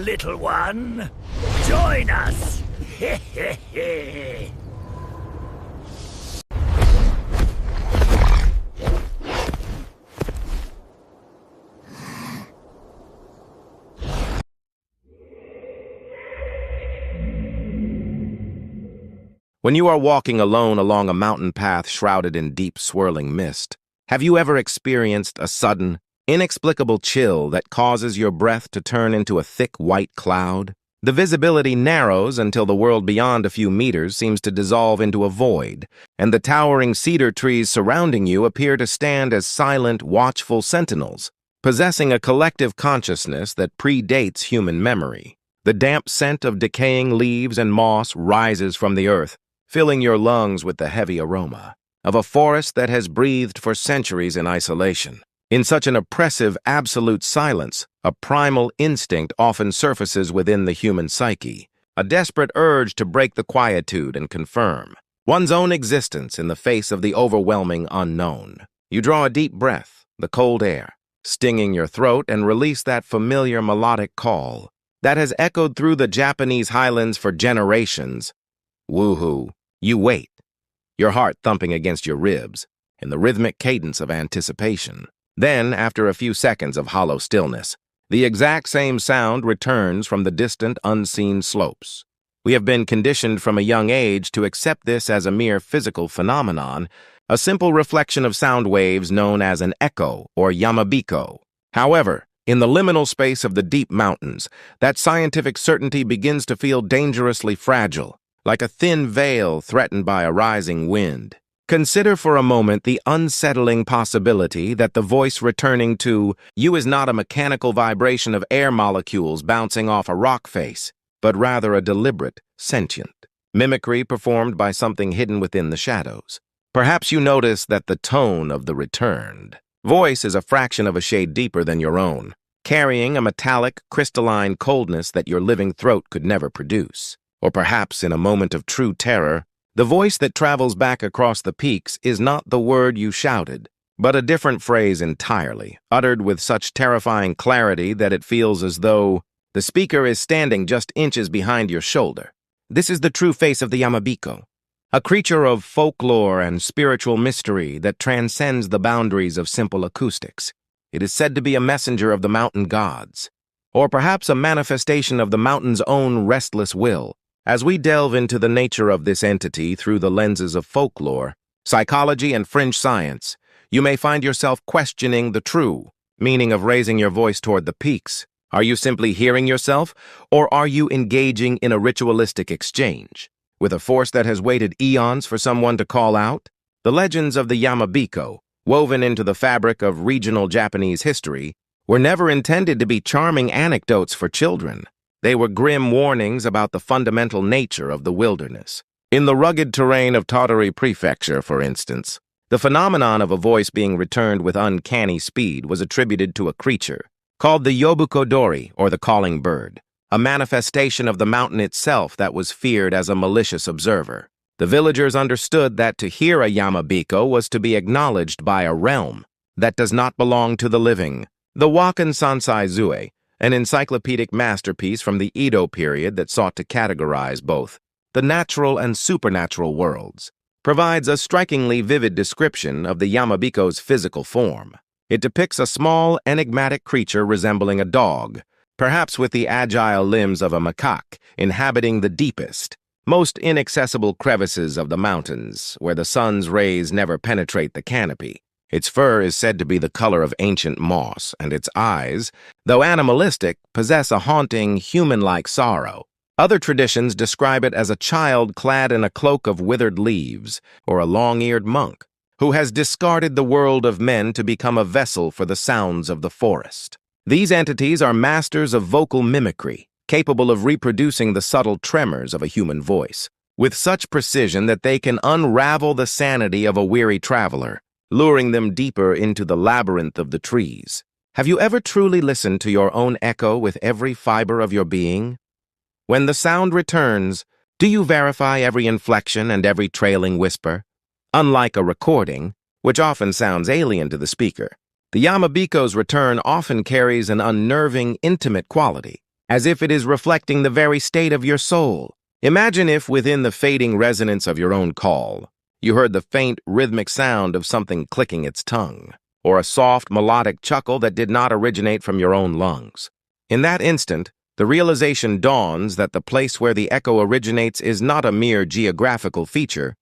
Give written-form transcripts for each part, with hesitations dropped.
little one. Join us! When you are walking alone along a mountain path shrouded in deep, swirling mist, have you ever experienced a sudden, inexplicable chill that causes your breath to turn into a thick white cloud? The visibility narrows until the world beyond a few meters seems to dissolve into a void, and the towering cedar trees surrounding you appear to stand as silent, watchful sentinels, possessing a collective consciousness that predates human memory. The damp scent of decaying leaves and moss rises from the earth, filling your lungs with the heavy aroma of a forest that has breathed for centuries in isolation. In such an oppressive, absolute silence, a primal instinct often surfaces within the human psyche, a desperate urge to break the quietude and confirm one's own existence in the face of the overwhelming unknown. You draw a deep breath, the cold air stinging your throat, and release that familiar melodic call that has echoed through the Japanese highlands for generations. Woohoo! You wait, your heart thumping against your ribs in the rhythmic cadence of anticipation. Then, after a few seconds of hollow stillness, the exact same sound returns from the distant, unseen slopes. We have been conditioned from a young age to accept this as a mere physical phenomenon, a simple reflection of sound waves known as an echo or Yamabiko. However, in the liminal space of the deep mountains, that scientific certainty begins to feel dangerously fragile, like a thin veil threatened by a rising wind. Consider for a moment the unsettling possibility that the voice returning to you is not a mechanical vibration of air molecules bouncing off a rock face, but rather a deliberate, sentient mimicry performed by something hidden within the shadows. Perhaps you notice that the tone of the returned voice is a fraction of a shade deeper than your own, carrying a metallic, crystalline coldness that your living throat could never produce. Or perhaps in a moment of true terror, the voice that travels back across the peaks is not the word you shouted, but a different phrase entirely, uttered with such terrifying clarity that it feels as though the speaker is standing just inches behind your shoulder. This is the true face of the Yamabiko, a creature of folklore and spiritual mystery that transcends the boundaries of simple acoustics. It is said to be a messenger of the mountain gods, or perhaps a manifestation of the mountain's own restless will. As we delve into the nature of this entity through the lenses of folklore, psychology, and fringe science, you may find yourself questioning the true meaning of raising your voice toward the peaks. Are you simply hearing yourself, or are you engaging in a ritualistic exchange with a force that has waited eons for someone to call out? The legends of the Yamabiko, woven into the fabric of regional Japanese history, were never intended to be charming anecdotes for children. They were grim warnings about the fundamental nature of the wilderness. In the rugged terrain of Tottori Prefecture, for instance, the phenomenon of a voice being returned with uncanny speed was attributed to a creature called the Yobukodori, or the calling bird, a manifestation of the mountain itself that was feared as a malicious observer. The villagers understood that to hear a Yamabiko was to be acknowledged by a realm that does not belong to the living. The Wakan Sansai Zue, an encyclopedic masterpiece from the Edo period that sought to categorize both the natural and supernatural worlds, provides a strikingly vivid description of the Yamabiko's physical form. It depicts a small, enigmatic creature resembling a dog, perhaps with the agile limbs of a macaque, inhabiting the deepest, most inaccessible crevices of the mountains, where the sun's rays never penetrate the canopy. Its fur is said to be the color of ancient moss, and its eyes, though animalistic, possess a haunting, human-like sorrow. Other traditions describe it as a child clad in a cloak of withered leaves, or a long-eared monk, who has discarded the world of men to become a vessel for the sounds of the forest. These entities are masters of vocal mimicry, capable of reproducing the subtle tremors of a human voice, with such precision that they can unravel the sanity of a weary traveler, luring them deeper into the labyrinth of the trees. Have you ever truly listened to your own echo with every fiber of your being? When the sound returns, do you verify every inflection and every trailing whisper? Unlike a recording, which often sounds alien to the speaker, the Yamabiko's return often carries an unnerving, intimate quality, as if it is reflecting the very state of your soul. Imagine if, within the fading resonance of your own call, you heard the faint, rhythmic sound of something clicking its tongue, or a soft, melodic chuckle that did not originate from your own lungs. In that instant, the realization dawns that the place where the echo originates is not a mere geographical feature,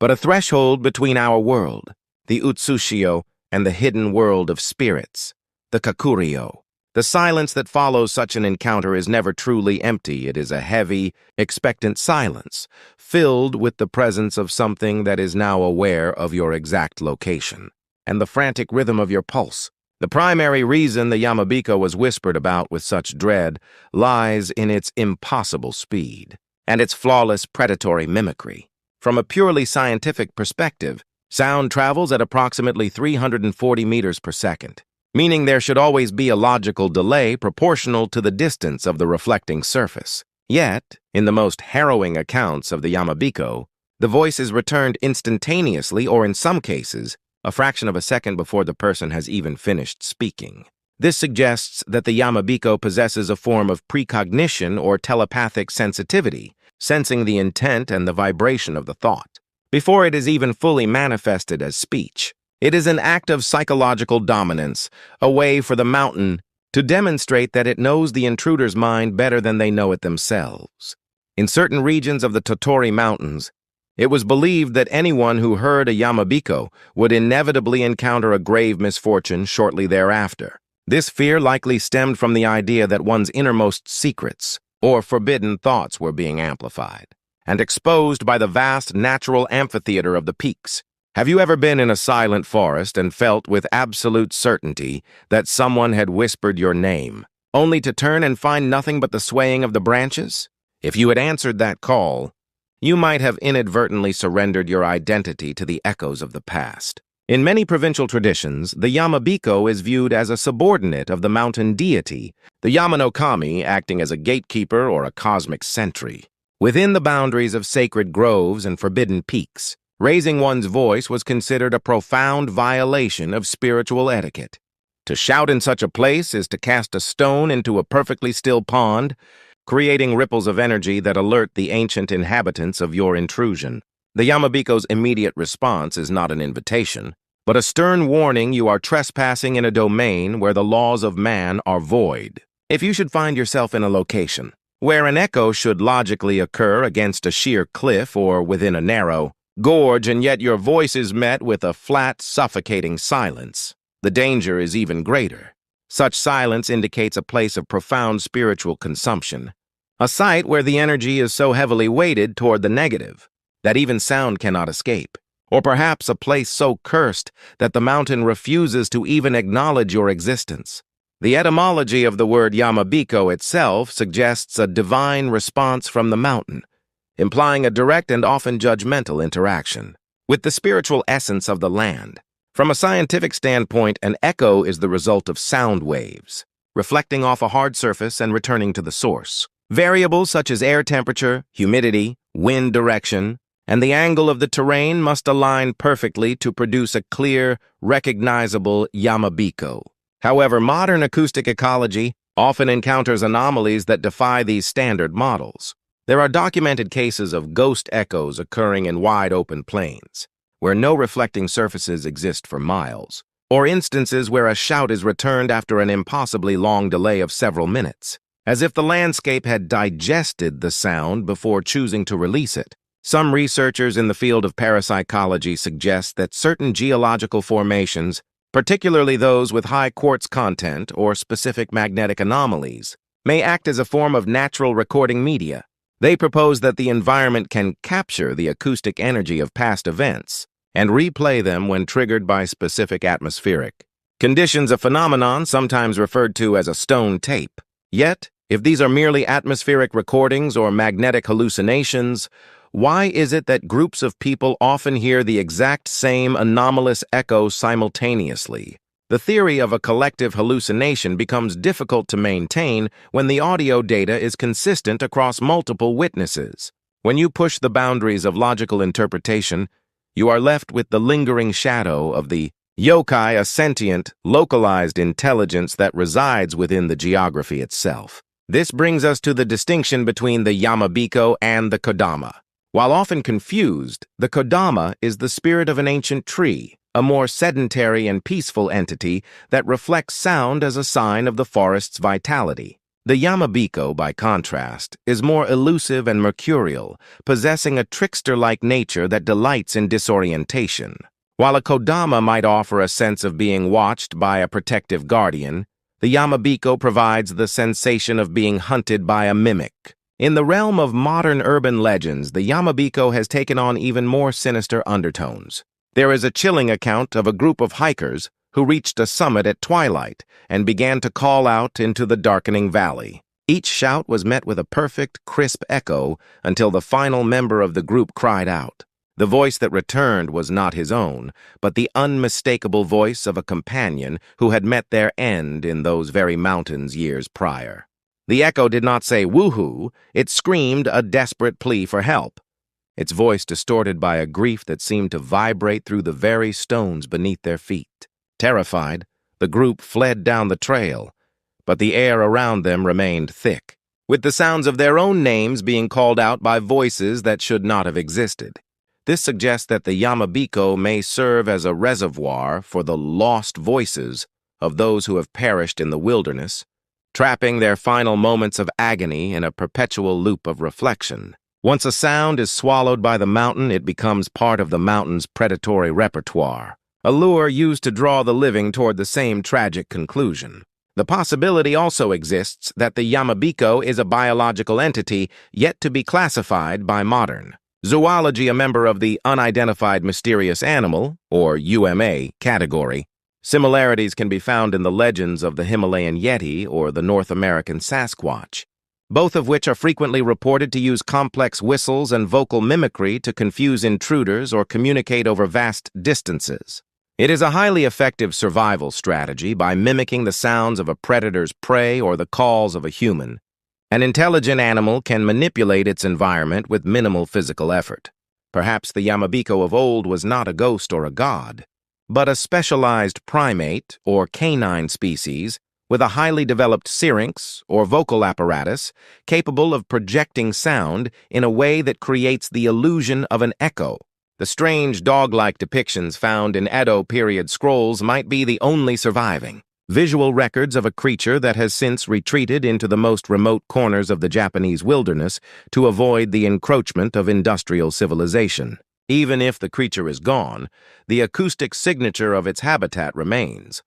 but a threshold between our world, the Utsushio, and the hidden world of spirits, the Kakuryo. The silence that follows such an encounter is never truly empty. It is a heavy, expectant silence, filled with the presence of something that is now aware of your exact location, and the frantic rhythm of your pulse. The primary reason the Yamabiko was whispered about with such dread lies in its impossible speed, and its flawless predatory mimicry. From a purely scientific perspective, sound travels at approximately 340 meters per second, meaning there should always be a logical delay proportional to the distance of the reflecting surface. Yet, in the most harrowing accounts of the Yamabiko, the voice is returned instantaneously, or in some cases, a fraction of a second before the person has even finished speaking. This suggests that the Yamabiko possesses a form of precognition or telepathic sensitivity, sensing the intent and the vibration of the thought, before it is even fully manifested as speech. It is an act of psychological dominance, a way for the mountain to demonstrate that it knows the intruder's mind better than they know it themselves. In certain regions of the Totori Mountains, it was believed that anyone who heard a Yamabiko would inevitably encounter a grave misfortune shortly thereafter. This fear likely stemmed from the idea that one's innermost secrets or forbidden thoughts were being amplified and exposed by the vast natural amphitheater of the peaks. Have you ever been in a silent forest and felt with absolute certainty that someone had whispered your name, only to turn and find nothing but the swaying of the branches? If you had answered that call, you might have inadvertently surrendered your identity to the echoes of the past. In many provincial traditions, the Yamabiko is viewed as a subordinate of the mountain deity, the Yamanokami acting as a gatekeeper or a cosmic sentry. Within the boundaries of sacred groves and forbidden peaks, raising one's voice was considered a profound violation of spiritual etiquette. To shout in such a place is to cast a stone into a perfectly still pond, creating ripples of energy that alert the ancient inhabitants of your intrusion. The Yamabiko's immediate response is not an invitation, but a stern warning you are trespassing in a domain where the laws of man are void. If you should find yourself in a location where an echo should logically occur against a sheer cliff or within a narrow gorge, and yet your voice is met with a flat, suffocating silence, the danger is even greater. Such silence indicates a place of profound spiritual consumption, a site where the energy is so heavily weighted toward the negative that even sound cannot escape, or perhaps a place so cursed that the mountain refuses to even acknowledge your existence. The etymology of the word Yamabiko itself suggests a divine response from the mountain, implying a direct and often judgmental interaction with the spiritual essence of the land. From a scientific standpoint, an echo is the result of sound waves, reflecting off a hard surface and returning to the source. Variables such as air temperature, humidity, wind direction, and the angle of the terrain must align perfectly to produce a clear, recognizable Yamabiko. However, modern acoustic ecology often encounters anomalies that defy these standard models. There are documented cases of ghost echoes occurring in wide-open plains, where no reflecting surfaces exist for miles, or instances where a shout is returned after an impossibly long delay of several minutes, as if the landscape had digested the sound before choosing to release it. Some researchers in the field of parapsychology suggest that certain geological formations, particularly those with high quartz content or specific magnetic anomalies, may act as a form of natural recording media. They propose that the environment can capture the acoustic energy of past events and replay them when triggered by specific atmospheric conditions, a phenomenon sometimes referred to as a stone tape. Yet, if these are merely atmospheric recordings or magnetic hallucinations, why is it that groups of people often hear the exact same anomalous echo simultaneously? The theory of a collective hallucination becomes difficult to maintain when the audio data is consistent across multiple witnesses. When you push the boundaries of logical interpretation, you are left with the lingering shadow of the yokai, a sentient, localized intelligence that resides within the geography itself. This brings us to the distinction between the Yamabiko and the Kodama. While often confused, the Kodama is the spirit of an ancient tree, a more sedentary and peaceful entity that reflects sound as a sign of the forest's vitality. The Yamabiko, by contrast, is more elusive and mercurial, possessing a trickster-like nature that delights in disorientation. While a Kodama might offer a sense of being watched by a protective guardian, the Yamabiko provides the sensation of being hunted by a mimic. In the realm of modern urban legends, the Yamabiko has taken on even more sinister undertones. There is a chilling account of a group of hikers who reached a summit at twilight and began to call out into the darkening valley. Each shout was met with a perfect, crisp echo until the final member of the group cried out. The voice that returned was not his own, but the unmistakable voice of a companion who had met their end in those very mountains years prior. The echo did not say woohoo, it screamed a desperate plea for help, its voice distorted by a grief that seemed to vibrate through the very stones beneath their feet. Terrified, the group fled down the trail, but the air around them remained thick, with the sounds of their own names being called out by voices that should not have existed. This suggests that the Yamabiko may serve as a reservoir for the lost voices of those who have perished in the wilderness, trapping their final moments of agony in a perpetual loop of reflection. Once a sound is swallowed by the mountain, it becomes part of the mountain's predatory repertoire, a lure used to draw the living toward the same tragic conclusion. The possibility also exists that the Yamabiko is a biological entity yet to be classified by modern zoology, a member of the unidentified mysterious animal, or UMA, category. Similarities can be found in the legends of the Himalayan Yeti or the North American Sasquatch, both of which are frequently reported to use complex whistles and vocal mimicry to confuse intruders or communicate over vast distances. It is a highly effective survival strategy by mimicking the sounds of a predator's prey or the calls of a human. An intelligent animal can manipulate its environment with minimal physical effort. Perhaps the Yamabiko of old was not a ghost or a god, but a specialized primate or canine species with a highly developed syrinx or vocal apparatus capable of projecting sound in a way that creates the illusion of an echo. The strange dog-like depictions found in Edo period scrolls might be the only surviving visual records of a creature that has since retreated into the most remote corners of the Japanese wilderness to avoid the encroachment of industrial civilization. Even if the creature is gone, the acoustic signature of its habitat remains,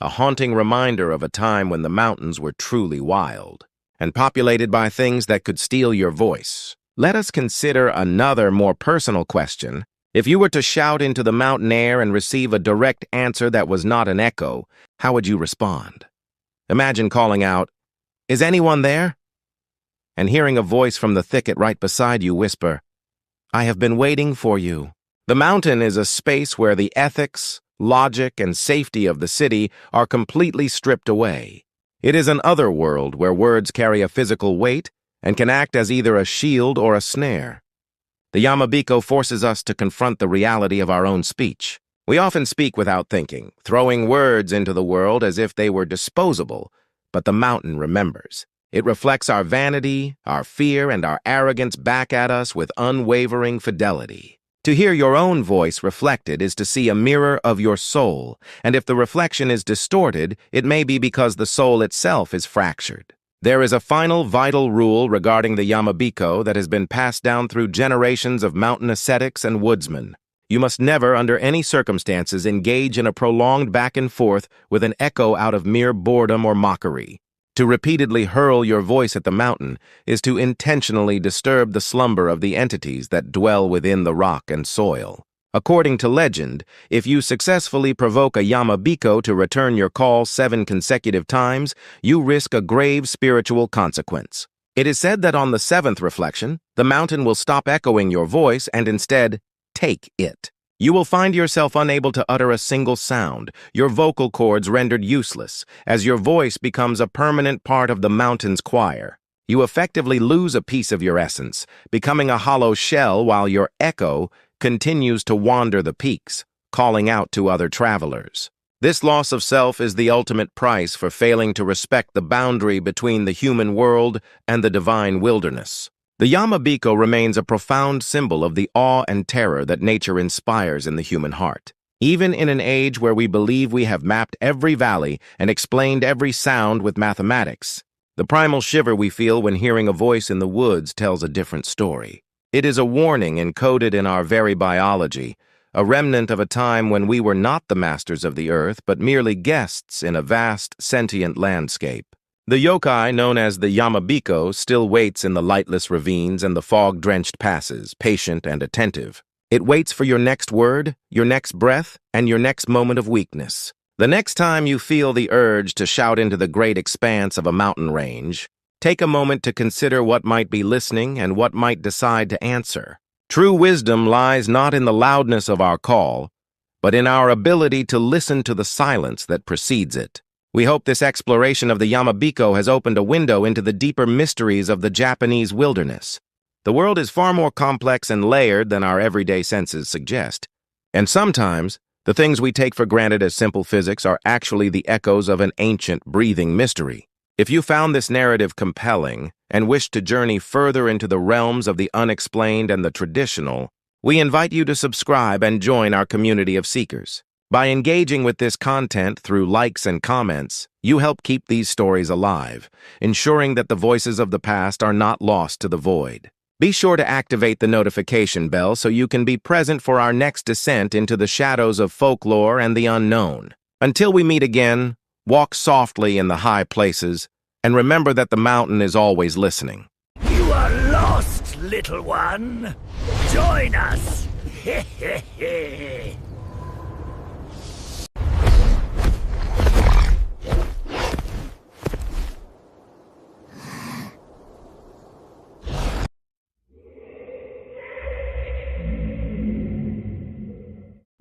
a haunting reminder of a time when the mountains were truly wild and populated by things that could steal your voice. Let us consider another, more personal question. If you were to shout into the mountain air and receive a direct answer that was not an echo, how would you respond? Imagine calling out, "Is anyone there?" and hearing a voice from the thicket right beside you whisper, "I have been waiting for you." The mountain is a space where the ethics, logic, and safety of the city are completely stripped away. It is an other world where words carry a physical weight and can act as either a shield or a snare. The Yamabiko forces us to confront the reality of our own speech. We often speak without thinking, throwing words into the world as if they were disposable, but the mountain remembers. It reflects our vanity, our fear, and our arrogance back at us with unwavering fidelity. To hear your own voice reflected is to see a mirror of your soul, and if the reflection is distorted, it may be because the soul itself is fractured. There is a final vital rule regarding the Yamabiko that has been passed down through generations of mountain ascetics and woodsmen. You must never, under any circumstances, engage in a prolonged back and forth with an echo out of mere boredom or mockery. To repeatedly hurl your voice at the mountain is to intentionally disturb the slumber of the entities that dwell within the rock and soil. According to legend, if you successfully provoke a Yamabiko to return your call 7 consecutive times, you risk a grave spiritual consequence. It is said that on the 7th reflection, the mountain will stop echoing your voice and instead take it. You will find yourself unable to utter a single sound, your vocal cords rendered useless, as your voice becomes a permanent part of the mountain's choir. You effectively lose a piece of your essence, becoming a hollow shell while your echo continues to wander the peaks, calling out to other travelers. This loss of self is the ultimate price for failing to respect the boundary between the human world and the divine wilderness. The Yamabiko remains a profound symbol of the awe and terror that nature inspires in the human heart. Even in an age where we believe we have mapped every valley and explained every sound with mathematics, the primal shiver we feel when hearing a voice in the woods tells a different story. It is a warning encoded in our very biology, a remnant of a time when we were not the masters of the earth, but merely guests in a vast, sentient landscape. The yokai, known as the Yamabiko, still waits in the lightless ravines and the fog-drenched passes, patient and attentive. It waits for your next word, your next breath, and your next moment of weakness. The next time you feel the urge to shout into the great expanse of a mountain range, take a moment to consider what might be listening and what might decide to answer. True wisdom lies not in the loudness of our call, but in our ability to listen to the silence that precedes it. We hope this exploration of the Yamabiko has opened a window into the deeper mysteries of the Japanese wilderness. The world is far more complex and layered than our everyday senses suggest. And sometimes, the things we take for granted as simple physics are actually the echoes of an ancient, breathing mystery. If you found this narrative compelling and wish to journey further into the realms of the unexplained and the traditional, we invite you to subscribe and join our community of seekers. By engaging with this content through likes and comments, you help keep these stories alive, ensuring that the voices of the past are not lost to the void. Be sure to activate the notification bell so you can be present for our next descent into the shadows of folklore and the unknown. Until we meet again, walk softly in the high places, and remember that the mountain is always listening. You are lost, little one. Join us.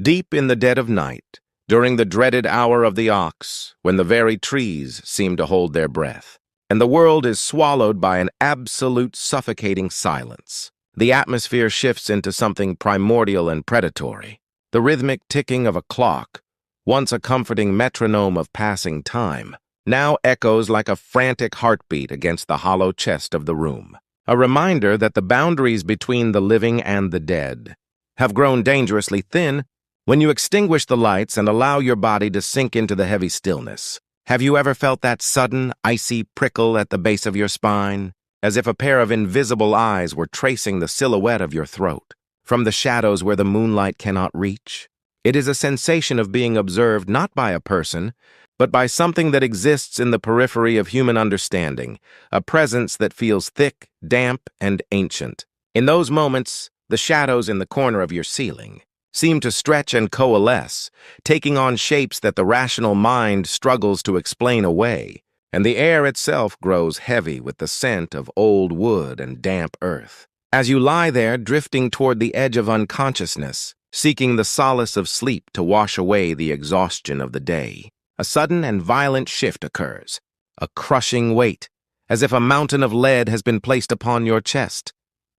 Deep in the dead of night, during the dreaded hour of the ox, when the very trees seem to hold their breath, and the world is swallowed by an absolute suffocating silence, the atmosphere shifts into something primordial and predatory. The rhythmic ticking of a clock, once a comforting metronome of passing time, now echoes like a frantic heartbeat against the hollow chest of the room. A reminder that the boundaries between the living and the dead have grown dangerously thin when you extinguish the lights and allow your body to sink into the heavy stillness. Have you ever felt that sudden, icy prickle at the base of your spine, as if a pair of invisible eyes were tracing the silhouette of your throat, from the shadows where the moonlight cannot reach? It is a sensation of being observed not by a person, but by something that exists in the periphery of human understanding, a presence that feels thick, damp, and ancient. In those moments, the shadows in the corner of your ceiling seem to stretch and coalesce, taking on shapes that the rational mind struggles to explain away, and the air itself grows heavy with the scent of old wood and damp earth. As you lie there drifting toward the edge of unconsciousness, seeking the solace of sleep to wash away the exhaustion of the day, a sudden and violent shift occurs, a crushing weight, as if a mountain of lead has been placed upon your chest,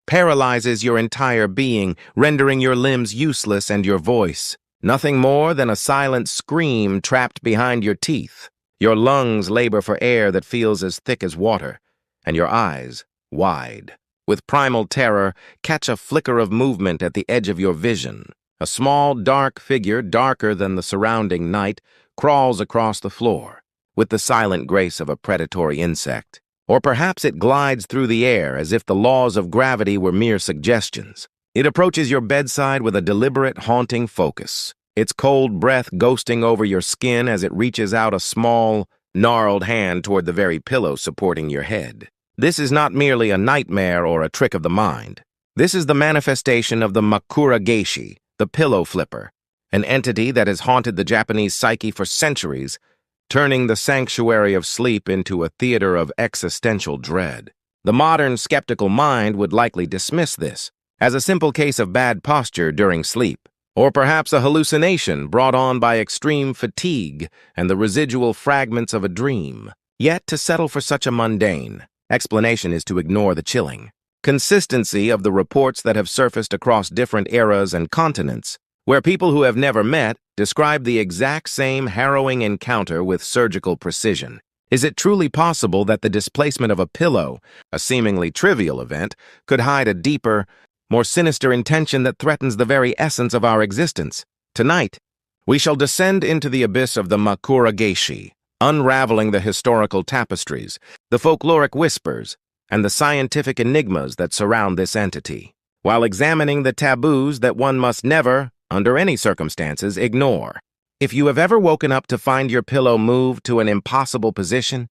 paralyzes your entire being, rendering your limbs useless and your voice nothing more than a silent scream trapped behind your teeth. Your lungs labor for air that feels as thick as water, and your eyes, wide, with primal terror, catch a flicker of movement at the edge of your vision. A small, dark figure, darker than the surrounding night, crawls across the floor, with the silent grace of a predatory insect. Or perhaps it glides through the air as if the laws of gravity were mere suggestions. It approaches your bedside with a deliberate, haunting focus, its cold breath ghosting over your skin as it reaches out a small, gnarled hand toward the very pillow supporting your head. This is not merely a nightmare or a trick of the mind. This is the manifestation of the Makuragaeshi, the pillow flipper, an entity that has haunted the Japanese psyche for centuries, turning the sanctuary of sleep into a theater of existential dread. The modern skeptical mind would likely dismiss this as a simple case of bad posture during sleep, or perhaps a hallucination brought on by extreme fatigue and the residual fragments of a dream. Yet, to settle for such a mundane explanation is to ignore the chilling consistency of the reports that have surfaced across different eras and continents, where people who have never met describe the exact same harrowing encounter with surgical precision. Is it truly possible that the displacement of a pillow, a seemingly trivial event, could hide a deeper, more sinister intention that threatens the very essence of our existence? Tonight, we shall descend into the abyss of the Makuragaeshi, unraveling the historical tapestries, the folkloric whispers, and the scientific enigmas that surround this entity, while examining the taboos that one must never, under any circumstances, ignore. If you have ever woken up to find your pillow moved to an impossible position,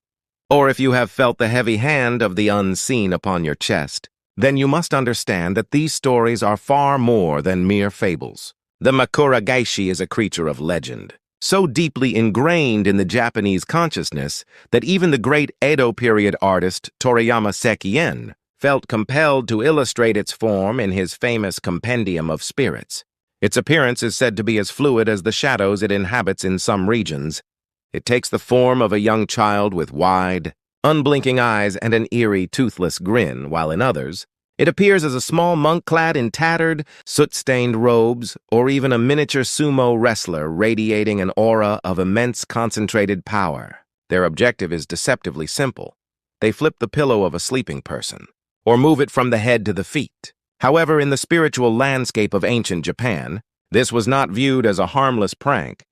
or if you have felt the heavy hand of the unseen upon your chest, then you must understand that these stories are far more than mere fables. The Makuragaeshi is a creature of legend, so deeply ingrained in the Japanese consciousness that even the great Edo period artist Toriyama Sekien felt compelled to illustrate its form in his famous Compendium of Spirits. Its appearance is said to be as fluid as the shadows it inhabits in some regions. It takes the form of a young child with wide, unblinking eyes and an eerie, toothless grin, while in others, it appears as a small monk clad in tattered, soot-stained robes, or even a miniature sumo wrestler radiating an aura of immense concentrated power. Their objective is deceptively simple. They flip the pillow of a sleeping person, or move it from the head to the feet. However, in the spiritual landscape of ancient Japan, this was not viewed as a harmless prank,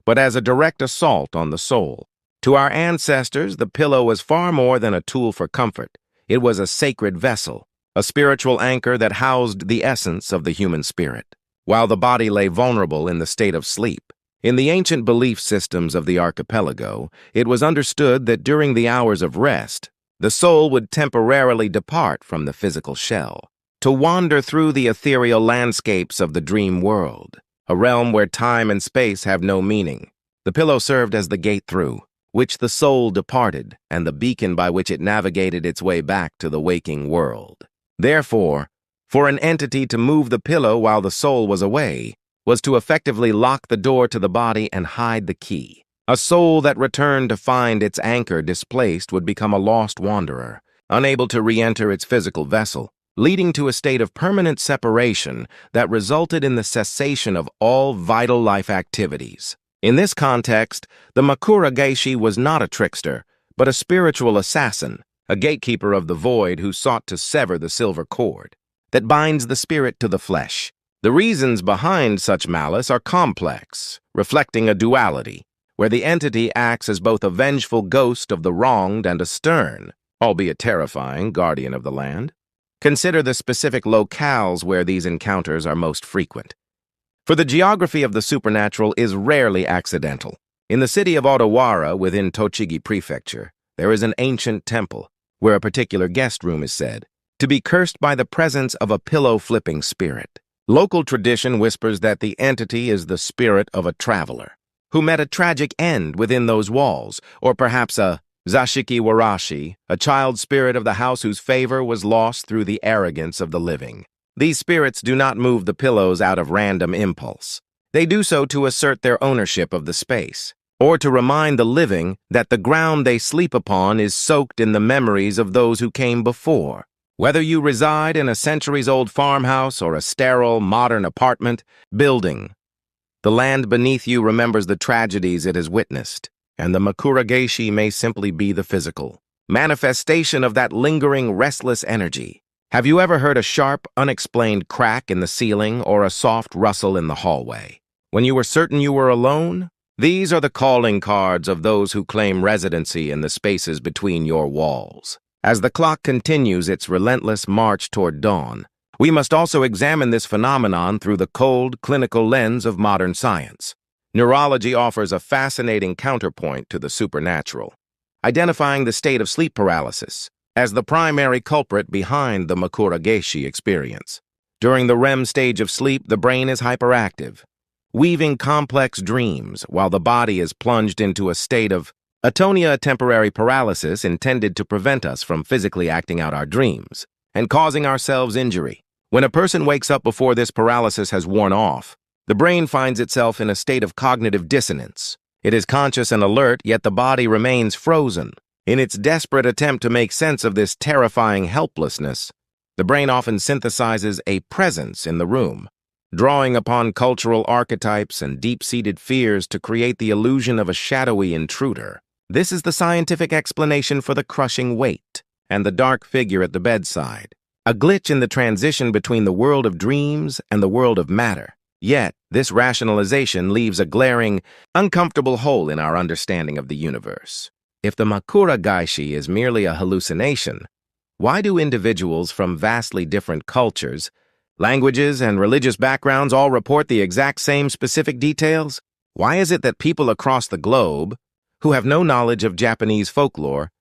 but as a direct assault on the soul. To our ancestors, the pillow was far more than a tool for comfort. It was a sacred vessel, a spiritual anchor that housed the essence of the human spirit, while the body lay vulnerable in the state of sleep. In the ancient belief systems of the archipelago, it was understood that during the hours of rest, the soul would temporarily depart from the physical shell, to wander through the ethereal landscapes of the dream world, a realm where time and space have no meaning. The pillow served as the gate through which the soul departed and the beacon by which it navigated its way back to the waking world. Therefore, for an entity to move the pillow while the soul was away was to effectively lock the door to the body and hide the key. A soul that returned to find its anchor displaced would become a lost wanderer, unable to re-enter its physical vessel, leading to a state of permanent separation that resulted in the cessation of all vital life activities. In this context, the Makuragaeshi was not a trickster, but a spiritual assassin, a gatekeeper of the void who sought to sever the silver cord that binds the spirit to the flesh. The reasons behind such malice are complex, reflecting a duality, where the entity acts as both a vengeful ghost of the wronged and a stern, albeit terrifying, guardian of the land. Consider the specific locales where these encounters are most frequent. For the geography of the supernatural is rarely accidental. In the city of Odawara within Tochigi Prefecture, there is an ancient temple where a particular guest room is said to be cursed by the presence of a pillow-flipping spirit. Local tradition whispers that the entity is the spirit of a traveler who met a tragic end within those walls, or perhaps a Zashiki Warashi, a child spirit of the house whose favor was lost through the arrogance of the living. These spirits do not move the pillows out of random impulse. They do so to assert their ownership of the space, or to remind the living that the ground they sleep upon is soaked in the memories of those who came before. Whether you reside in a centuries-old farmhouse or a sterile, modern apartment building, the land beneath you remembers the tragedies it has witnessed, and the Makuragaeshi may simply be the physical manifestation of that lingering, restless energy. Have you ever heard a sharp, unexplained crack in the ceiling or a soft rustle in the hallway? When you were certain you were alone? These are the calling cards of those who claim residency in the spaces between your walls. As the clock continues its relentless march toward dawn, we must also examine this phenomenon through the cold, clinical lens of modern science. Neurology offers a fascinating counterpoint to the supernatural, identifying the state of sleep paralysis as the primary culprit behind the Makuragaeshi experience. During the REM stage of sleep, the brain is hyperactive, weaving complex dreams while the body is plunged into a state of atonia, a temporary paralysis intended to prevent us from physically acting out our dreams and causing ourselves injury. When a person wakes up before this paralysis has worn off, the brain finds itself in a state of cognitive dissonance. It is conscious and alert, yet the body remains frozen. In its desperate attempt to make sense of this terrifying helplessness, the brain often synthesizes a presence in the room, drawing upon cultural archetypes and deep-seated fears to create the illusion of a shadowy intruder. This is the scientific explanation for the crushing weight and the dark figure at the bedside, a glitch in the transition between the world of dreams and the world of matter. Yet, this rationalization leaves a glaring, uncomfortable hole in our understanding of the universe. If the Makuragaeshi is merely a hallucination, why do individuals from vastly different cultures, languages, and religious backgrounds all report the exact same specific details? Why is it that people across the globe, who have no knowledge of Japanese folklore,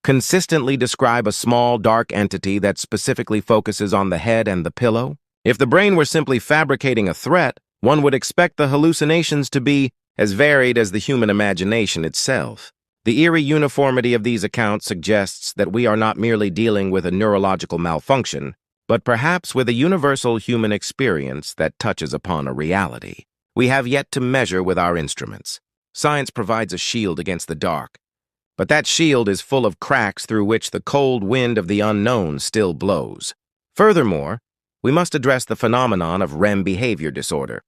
consistently describe a small, dark entity that specifically focuses on the head and the pillow? If the brain were simply fabricating a threat, one would expect the hallucinations to be as varied as the human imagination itself. The eerie uniformity of these accounts suggests that we are not merely dealing with a neurological malfunction, but perhaps with a universal human experience that touches upon a reality we have yet to measure with our instruments. Science provides a shield against the dark, but that shield is full of cracks through which the cold wind of the unknown still blows. Furthermore, we must address the phenomenon of REM behavior disorder,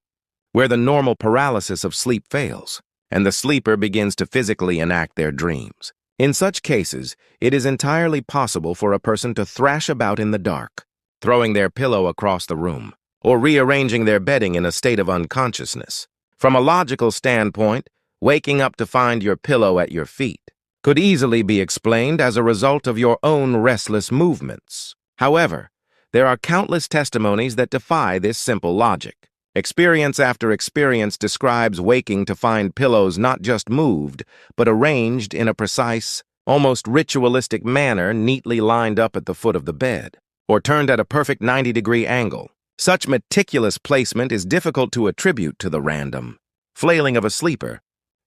where the normal paralysis of sleep fails, and the sleeper begins to physically enact their dreams. In such cases, it is entirely possible for a person to thrash about in the dark, throwing their pillow across the room, or rearranging their bedding in a state of unconsciousness. From a logical standpoint, waking up to find your pillow at your feet could easily be explained as a result of your own restless movements. However, there are countless testimonies that defy this simple logic. Experience after experience describes waking to find pillows not just moved, but arranged in a precise, almost ritualistic manner neatly lined up at the foot of the bed, or turned at a perfect 90-degree angle. Such meticulous placement is difficult to attribute to the random flailing of a sleeper.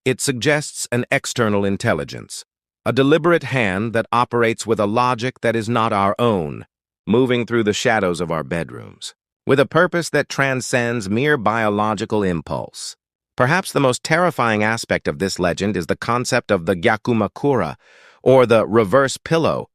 It suggests an external intelligence, a deliberate hand that operates with a logic that is not our own, moving through the shadows of our bedrooms, with a purpose that transcends mere biological impulse. Perhaps the most terrifying aspect of this legend is the concept of the gyakumakura, or the reverse pillow,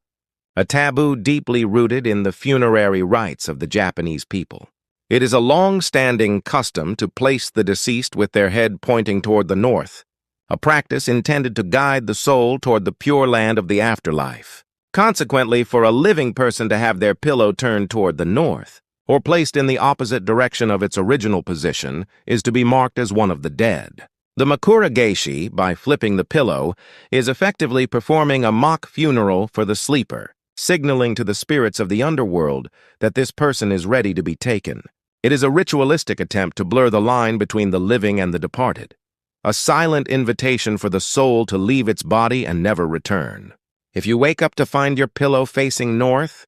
a taboo deeply rooted in the funerary rites of the Japanese people. It is a long-standing custom to place the deceased with their head pointing toward the north, a practice intended to guide the soul toward the pure land of the afterlife. Consequently, for a living person to have their pillow turned toward the north, or placed in the opposite direction of its original position, is to be marked as one of the dead. The Makuragaeshi, by flipping the pillow, is effectively performing a mock funeral for the sleeper, signaling to the spirits of the underworld that this person is ready to be taken. It is a ritualistic attempt to blur the line between the living and the departed, a silent invitation for the soul to leave its body and never return. If you wake up to find your pillow facing north,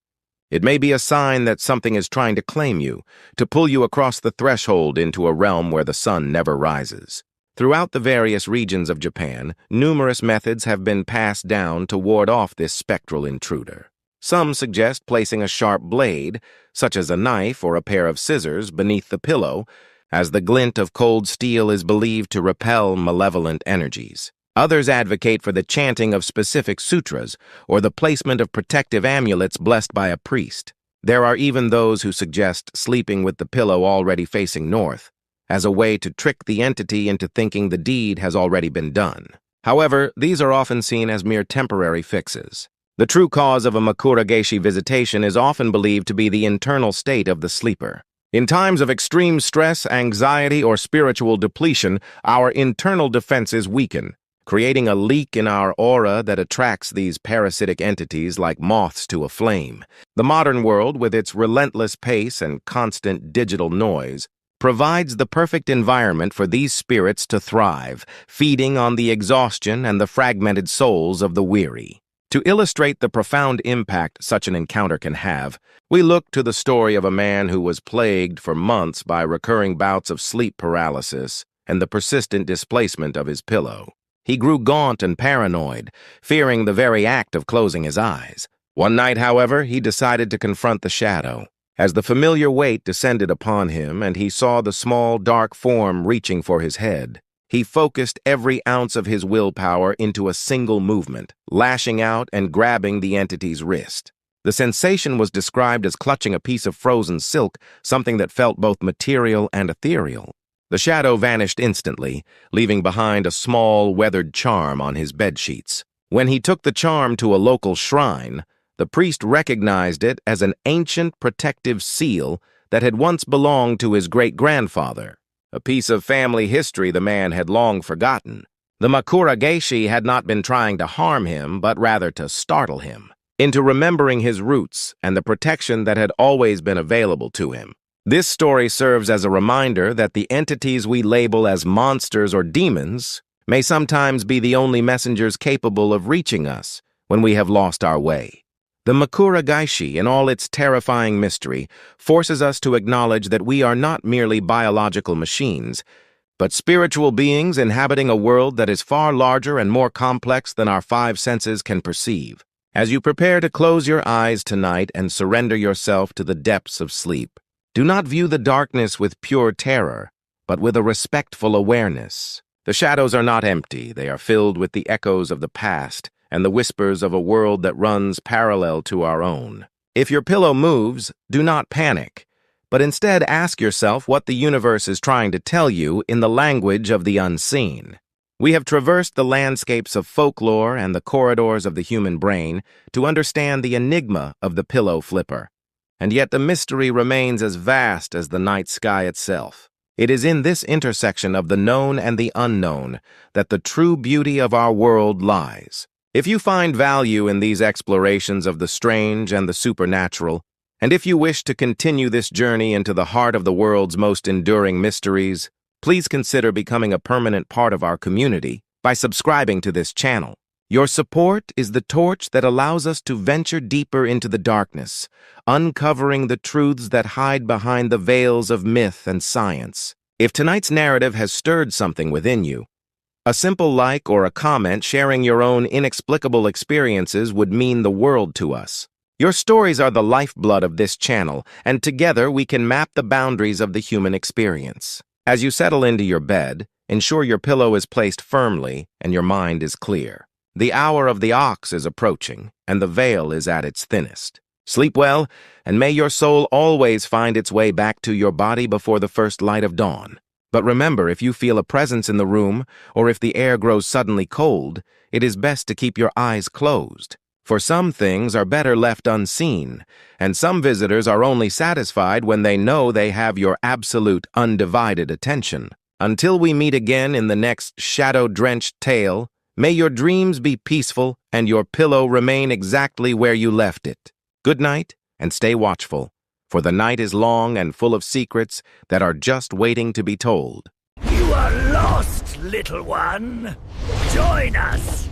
it may be a sign that something is trying to claim you, to pull you across the threshold into a realm where the sun never rises. Throughout the various regions of Japan, numerous methods have been passed down to ward off this spectral intruder. Some suggest placing a sharp blade, such as a knife or a pair of scissors, beneath the pillow, as the glint of cold steel is believed to repel malevolent energies. Others advocate for the chanting of specific sutras or the placement of protective amulets blessed by a priest. There are even those who suggest sleeping with the pillow already facing north, as a way to trick the entity into thinking the deed has already been done. However, these are often seen as mere temporary fixes. The true cause of a Makuragaeshi visitation is often believed to be the internal state of the sleeper. In times of extreme stress, anxiety, or spiritual depletion, our internal defenses weaken, creating a leak in our aura that attracts these parasitic entities like moths to a flame. The modern world, with its relentless pace and constant digital noise, provides the perfect environment for these spirits to thrive, feeding on the exhaustion and the fragmented souls of the weary. To illustrate the profound impact such an encounter can have, we look to the story of a man who was plagued for months by recurring bouts of sleep paralysis and the persistent displacement of his pillow. He grew gaunt and paranoid, fearing the very act of closing his eyes. One night, however, he decided to confront the shadow. As the familiar weight descended upon him and he saw the small, dark form reaching for his head, he focused every ounce of his willpower into a single movement, lashing out and grabbing the entity's wrist. The sensation was described as clutching a piece of frozen silk, something that felt both material and ethereal. The shadow vanished instantly, leaving behind a small, weathered charm on his bedsheets. When he took the charm to a local shrine, the priest recognized it as an ancient protective seal that had once belonged to his great-grandfather, a piece of family history the man had long forgotten. The Makuragaeshi had not been trying to harm him, but rather to startle him into remembering his roots and the protection that had always been available to him. This story serves as a reminder that the entities we label as monsters or demons may sometimes be the only messengers capable of reaching us when we have lost our way. The Makuragaeshi, in all its terrifying mystery, forces us to acknowledge that we are not merely biological machines, but spiritual beings inhabiting a world that is far larger and more complex than our five senses can perceive. As you prepare to close your eyes tonight and surrender yourself to the depths of sleep, do not view the darkness with pure terror, but with a respectful awareness. The shadows are not empty. They are filled with the echoes of the past and the whispers of a world that runs parallel to our own. If your pillow moves, do not panic, but instead ask yourself what the universe is trying to tell you in the language of the unseen. We have traversed the landscapes of folklore and the corridors of the human brain to understand the enigma of the pillow flipper, and yet the mystery remains as vast as the night sky itself. It is in this intersection of the known and the unknown that the true beauty of our world lies. If you find value in these explorations of the strange and the supernatural, and if you wish to continue this journey into the heart of the world's most enduring mysteries, please consider becoming a permanent part of our community by subscribing to this channel. Your support is the torch that allows us to venture deeper into the darkness, uncovering the truths that hide behind the veils of myth and science. If tonight's narrative has stirred something within you, a simple like or a comment sharing your own inexplicable experiences would mean the world to us. Your stories are the lifeblood of this channel, and together we can map the boundaries of the human experience. As you settle into your bed, ensure your pillow is placed firmly and your mind is clear. The hour of the ox is approaching, and the veil is at its thinnest. Sleep well, and may your soul always find its way back to your body before the first light of dawn. But remember, if you feel a presence in the room, or if the air grows suddenly cold, it is best to keep your eyes closed. For some things are better left unseen, and some visitors are only satisfied when they know they have your absolute, undivided attention. Until we meet again in the next shadow-drenched tale, may your dreams be peaceful and your pillow remain exactly where you left it. Good night, and stay watchful, for the night is long and full of secrets that are just waiting to be told. You are lost, little one. Join us.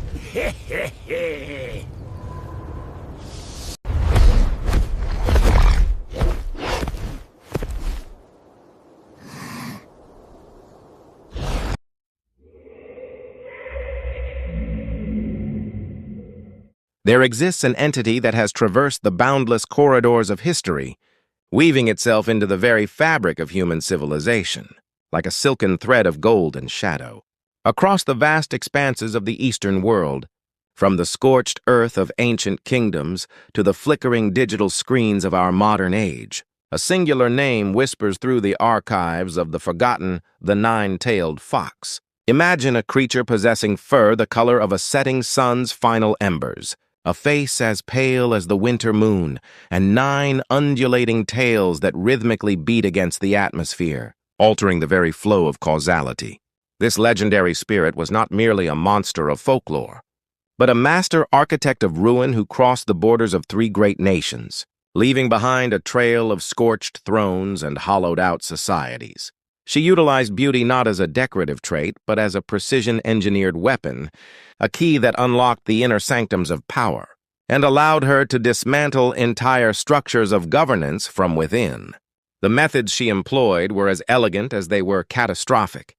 There exists an entity that has traversed the boundless corridors of history, weaving itself into the very fabric of human civilization, like a silken thread of gold and shadow. Across the vast expanses of the Eastern world, from the scorched earth of ancient kingdoms to the flickering digital screens of our modern age, a singular name whispers through the archives of the forgotten, the nine-tailed fox. Imagine a creature possessing fur the color of a setting sun's final embers, a face as pale as the winter moon, and 9 undulating tails that rhythmically beat against the atmosphere, altering the very flow of causality. This legendary spirit was not merely a monster of folklore, but a master architect of ruin who crossed the borders of 3 great nations, leaving behind a trail of scorched thrones and hollowed-out societies. She utilized beauty not as a decorative trait, but as a precision-engineered weapon, a key that unlocked the inner sanctums of power, and allowed her to dismantle entire structures of governance from within. The methods she employed were as elegant as they were catastrophic,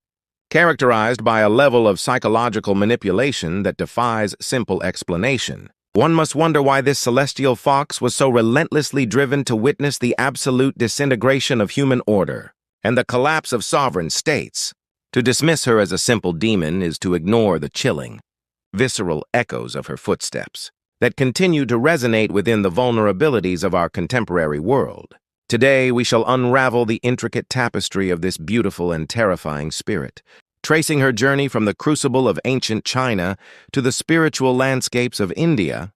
characterized by a level of psychological manipulation that defies simple explanation. One must wonder why this celestial fox was so relentlessly driven to witness the absolute disintegration of human order and the collapse of sovereign states. To dismiss her as a simple demon is to ignore the chilling, visceral echoes of her footsteps. that continue to resonate within the vulnerabilities of our contemporary world. Today, we shall unravel the intricate tapestry of this beautiful and terrifying spirit, tracing her journey from the crucible of ancient China to the spiritual landscapes of India,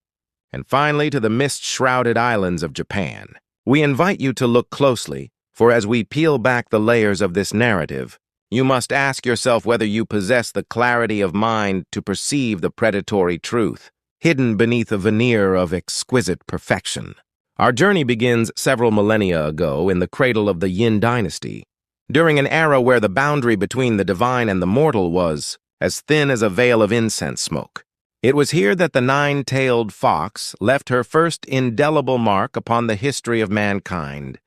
and finally to the mist-shrouded islands of Japan. We invite you to look closely, for as we peel back the layers of this narrative, you must ask yourself whether you possess the clarity of mind to perceive the predatory truth, hidden beneath a veneer of exquisite perfection. Our journey begins several millennia ago in the cradle of the Yin dynasty, during an era where the boundary between the divine and the mortal was as thin as a veil of incense smoke. It was here that the nine-tailed fox left her first indelible mark upon the history of mankind.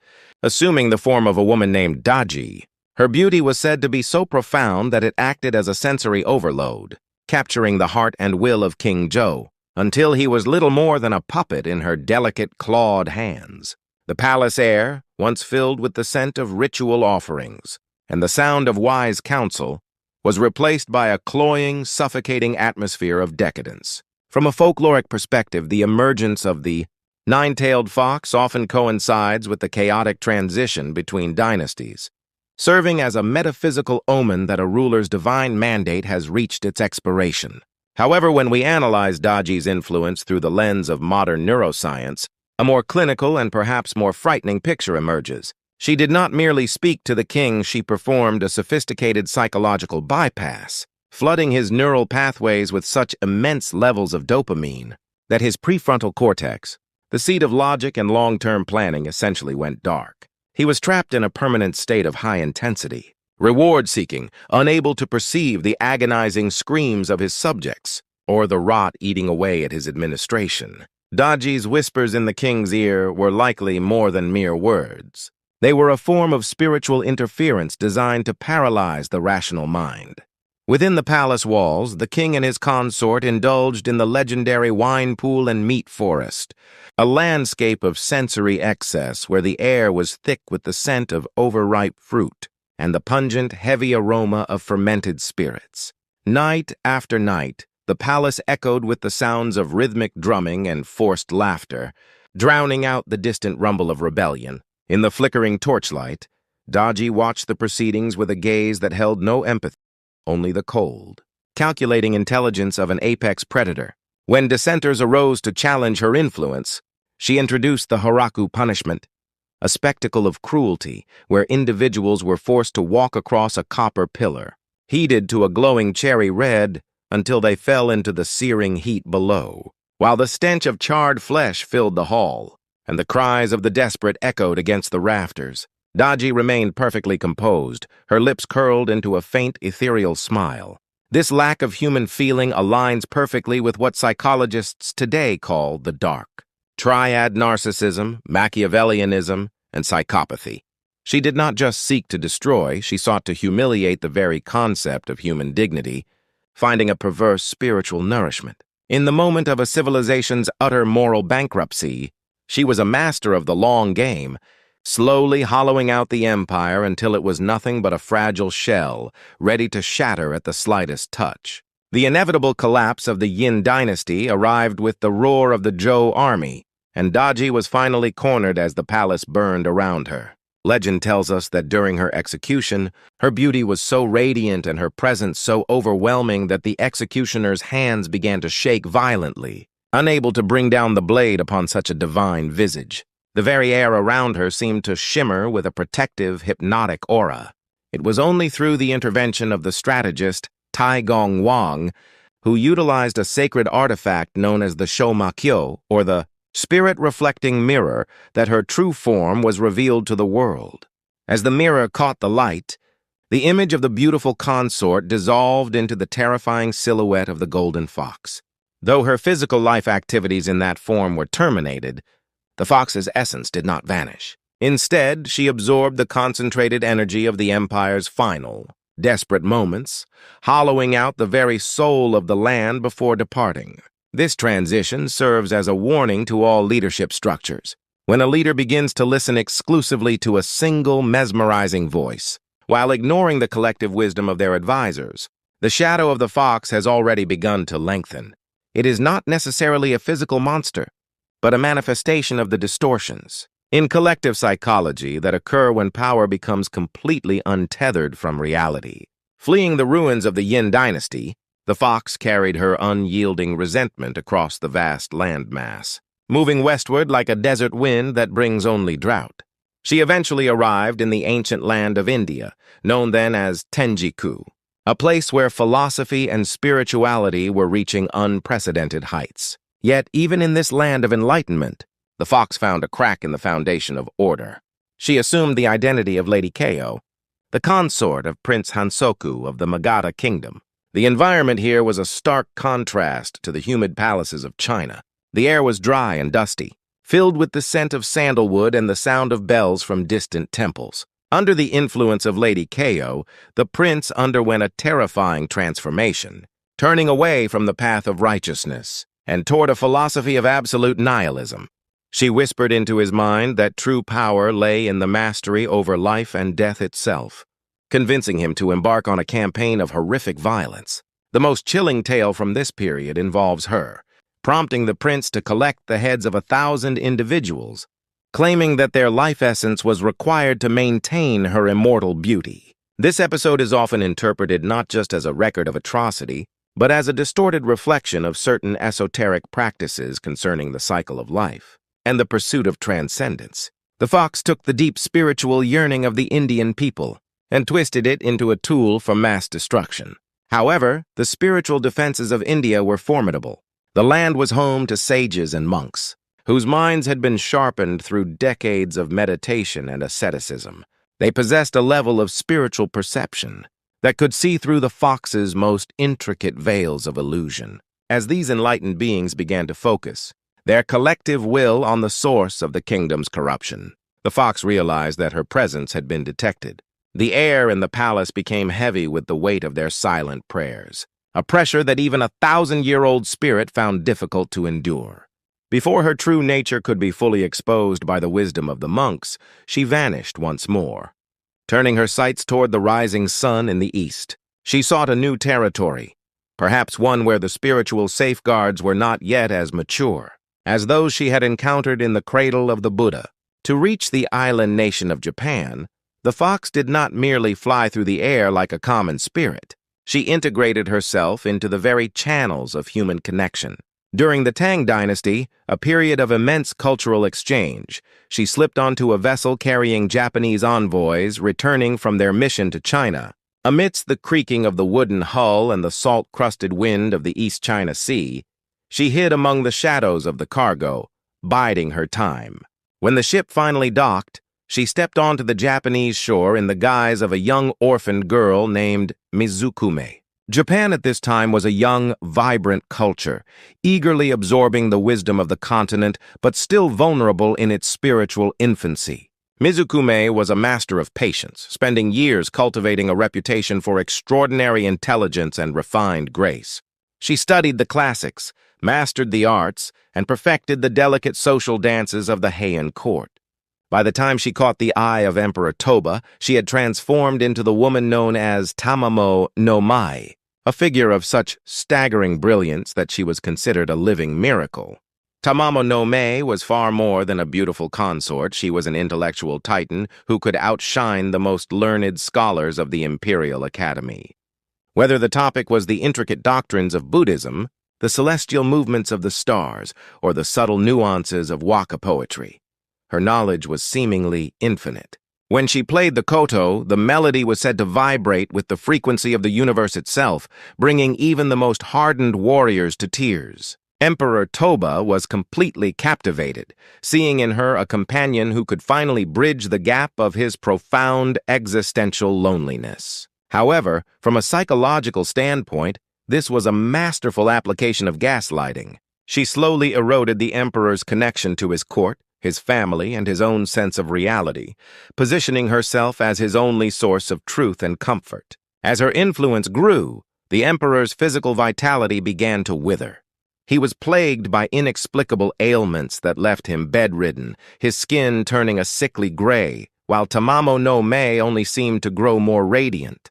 Assuming the form of a woman named Daji, her beauty was said to be so profound that it acted as a sensory overload, capturing the heart and will of King Zhou, until he was little more than a puppet in her delicate, clawed hands. The palace air, once filled with the scent of ritual offerings and the sound of wise counsel, was replaced by a cloying, suffocating atmosphere of decadence. From a folkloric perspective, the emergence of the nine-tailed fox often coincides with the chaotic transition between dynasties, serving as a metaphysical omen that a ruler's divine mandate has reached its expiration. However, when we analyze Daji's influence through the lens of modern neuroscience, a more clinical and perhaps more frightening picture emerges. She did not merely speak to the king, she performed a sophisticated psychological bypass, flooding his neural pathways with such immense levels of dopamine that his prefrontal cortex, the seat of logic and long-term planning, essentially went dark. He was trapped in a permanent state of high intensity, reward-seeking, unable to perceive the agonizing screams of his subjects or the rot eating away at his administration. Daji's whispers in the king's ear were likely more than mere words. They were a form of spiritual interference designed to paralyze the rational mind. Within the palace walls, the king and his consort indulged in the legendary wine pool and meat forest, a landscape of sensory excess where the air was thick with the scent of overripe fruit and the pungent, heavy aroma of fermented spirits. Night after night, the palace echoed with the sounds of rhythmic drumming and forced laughter, drowning out the distant rumble of rebellion. In the flickering torchlight, Daji watched the proceedings with a gaze that held no empathy, only the cold, calculating intelligence of an apex predator. When dissenters arose to challenge her influence, she introduced the Haraku punishment, a spectacle of cruelty where individuals were forced to walk across a copper pillar, heated to a glowing cherry red until they fell into the searing heat below, while the stench of charred flesh filled the hall, and the cries of the desperate echoed against the rafters. Daji remained perfectly composed, her lips curled into a faint, ethereal smile. This lack of human feeling aligns perfectly with what psychologists today call the dark. Triad narcissism, Machiavellianism, and psychopathy. She did not just seek to destroy, she sought to humiliate the very concept of human dignity, finding a perverse spiritual nourishment. In the moment of a civilization's utter moral bankruptcy, she was a master of the long game, slowly hollowing out the empire until it was nothing but a fragile shell, ready to shatter at the slightest touch. The inevitable collapse of the Yin dynasty arrived with the roar of the Zhou army, and Daji was finally cornered as the palace burned around her. Legend tells us that during her execution, her beauty was so radiant and her presence so overwhelming that the executioner's hands began to shake violently, unable to bring down the blade upon such a divine visage. The very air around her seemed to shimmer with a protective, hypnotic aura. It was only through the intervention of the strategist Tai Gong Wang, who utilized a sacred artifact known as the Shomakyo, or the spirit-reflecting mirror, that her true form was revealed to the world. As the mirror caught the light, the image of the beautiful consort dissolved into the terrifying silhouette of the golden fox. Though her physical life activities in that form were terminated, the fox's essence did not vanish. Instead, she absorbed the concentrated energy of the empire's final, desperate moments, hollowing out the very soul of the land before departing. This transition serves as a warning to all leadership structures. When a leader begins to listen exclusively to a single mesmerizing voice, while ignoring the collective wisdom of their advisors, the shadow of the fox has already begun to lengthen. it is not necessarily a physical monster, but a manifestation of the distortions in collective psychology that occur when power becomes completely untethered from reality. Fleeing the ruins of the Yin dynasty, the fox carried her unyielding resentment across the vast landmass, moving westward like a desert wind that brings only drought. She eventually arrived in the ancient land of India, known then as Tenjiku, a place where philosophy and spirituality were reaching unprecedented heights. Yet, even in this land of enlightenment, the fox found a crack in the foundation of order. She assumed the identity of Lady Keio, the consort of Prince Hansoku of the Magadha kingdom. The environment here was a stark contrast to the humid palaces of China. The air was dry and dusty, filled with the scent of sandalwood and the sound of bells from distant temples. Under the influence of Lady Keio, the prince underwent a terrifying transformation, turning away from the path of righteousness and toward a philosophy of absolute nihilism. She whispered into his mind that true power lay in the mastery over life and death itself, convincing him to embark on a campaign of horrific violence. The most chilling tale from this period involves her, prompting the prince to collect the heads of 1,000 individuals, claiming that their life essence was required to maintain her immortal beauty. This episode is often interpreted not just as a record of atrocity, but as a distorted reflection of certain esoteric practices concerning the cycle of life and the pursuit of transcendence. The fox took the deep spiritual yearning of the Indian people and twisted it into a tool for mass destruction. However, the spiritual defenses of India were formidable. The land was home to sages and monks, whose minds had been sharpened through decades of meditation and asceticism. They possessed a level of spiritual perception that could see through the fox's most intricate veils of illusion. As these enlightened beings began to focus their collective will on the source of the kingdom's corruption, the fox realized that her presence had been detected. The air in the palace became heavy with the weight of their silent prayers, a pressure that even a 1,000-year-old spirit found difficult to endure. Before her true nature could be fully exposed by the wisdom of the monks, she vanished once more. Turning her sights toward the rising sun in the east, she sought a new territory, perhaps one where the spiritual safeguards were not yet as mature as those she had encountered in the cradle of the Buddha. To reach the island nation of Japan, the fox did not merely fly through the air like a common spirit. She integrated herself into the very channels of human connection. During the Tang dynasty, a period of immense cultural exchange, she slipped onto a vessel carrying Japanese envoys returning from their mission to China. Amidst the creaking of the wooden hull and the salt-crusted wind of the East China Sea, she hid among the shadows of the cargo, biding her time. When the ship finally docked, she stepped onto the Japanese shore in the guise of a young orphaned girl named Mizukume. Japan at this time was a young, vibrant culture, eagerly absorbing the wisdom of the continent, but still vulnerable in its spiritual infancy. Mizukume was a master of patience, spending years cultivating a reputation for extraordinary intelligence and refined grace. She studied the classics, mastered the arts, and perfected the delicate social dances of the Heian court. By the time she caught the eye of Emperor Toba, she had transformed into the woman known as Tamamo no Mai, a figure of such staggering brilliance that she was considered a living miracle. Tamamo no Mae was far more than a beautiful consort. She was an intellectual titan who could outshine the most learned scholars of the Imperial Academy. Whether the topic was the intricate doctrines of Buddhism, the celestial movements of the stars, or the subtle nuances of waka poetry, her knowledge was seemingly infinite. When she played the koto, the melody was said to vibrate with the frequency of the universe itself, bringing even the most hardened warriors to tears. Emperor Toba was completely captivated, seeing in her a companion who could finally bridge the gap of his profound existential loneliness. However, from a psychological standpoint, this was a masterful application of gaslighting. She slowly eroded the emperor's connection to his court, his family, and his own sense of reality, positioning herself as his only source of truth and comfort. As her influence grew, the emperor's physical vitality began to wither. He was plagued by inexplicable ailments that left him bedridden, his skin turning a sickly gray, while Tamamo no Mae only seemed to grow more radiant,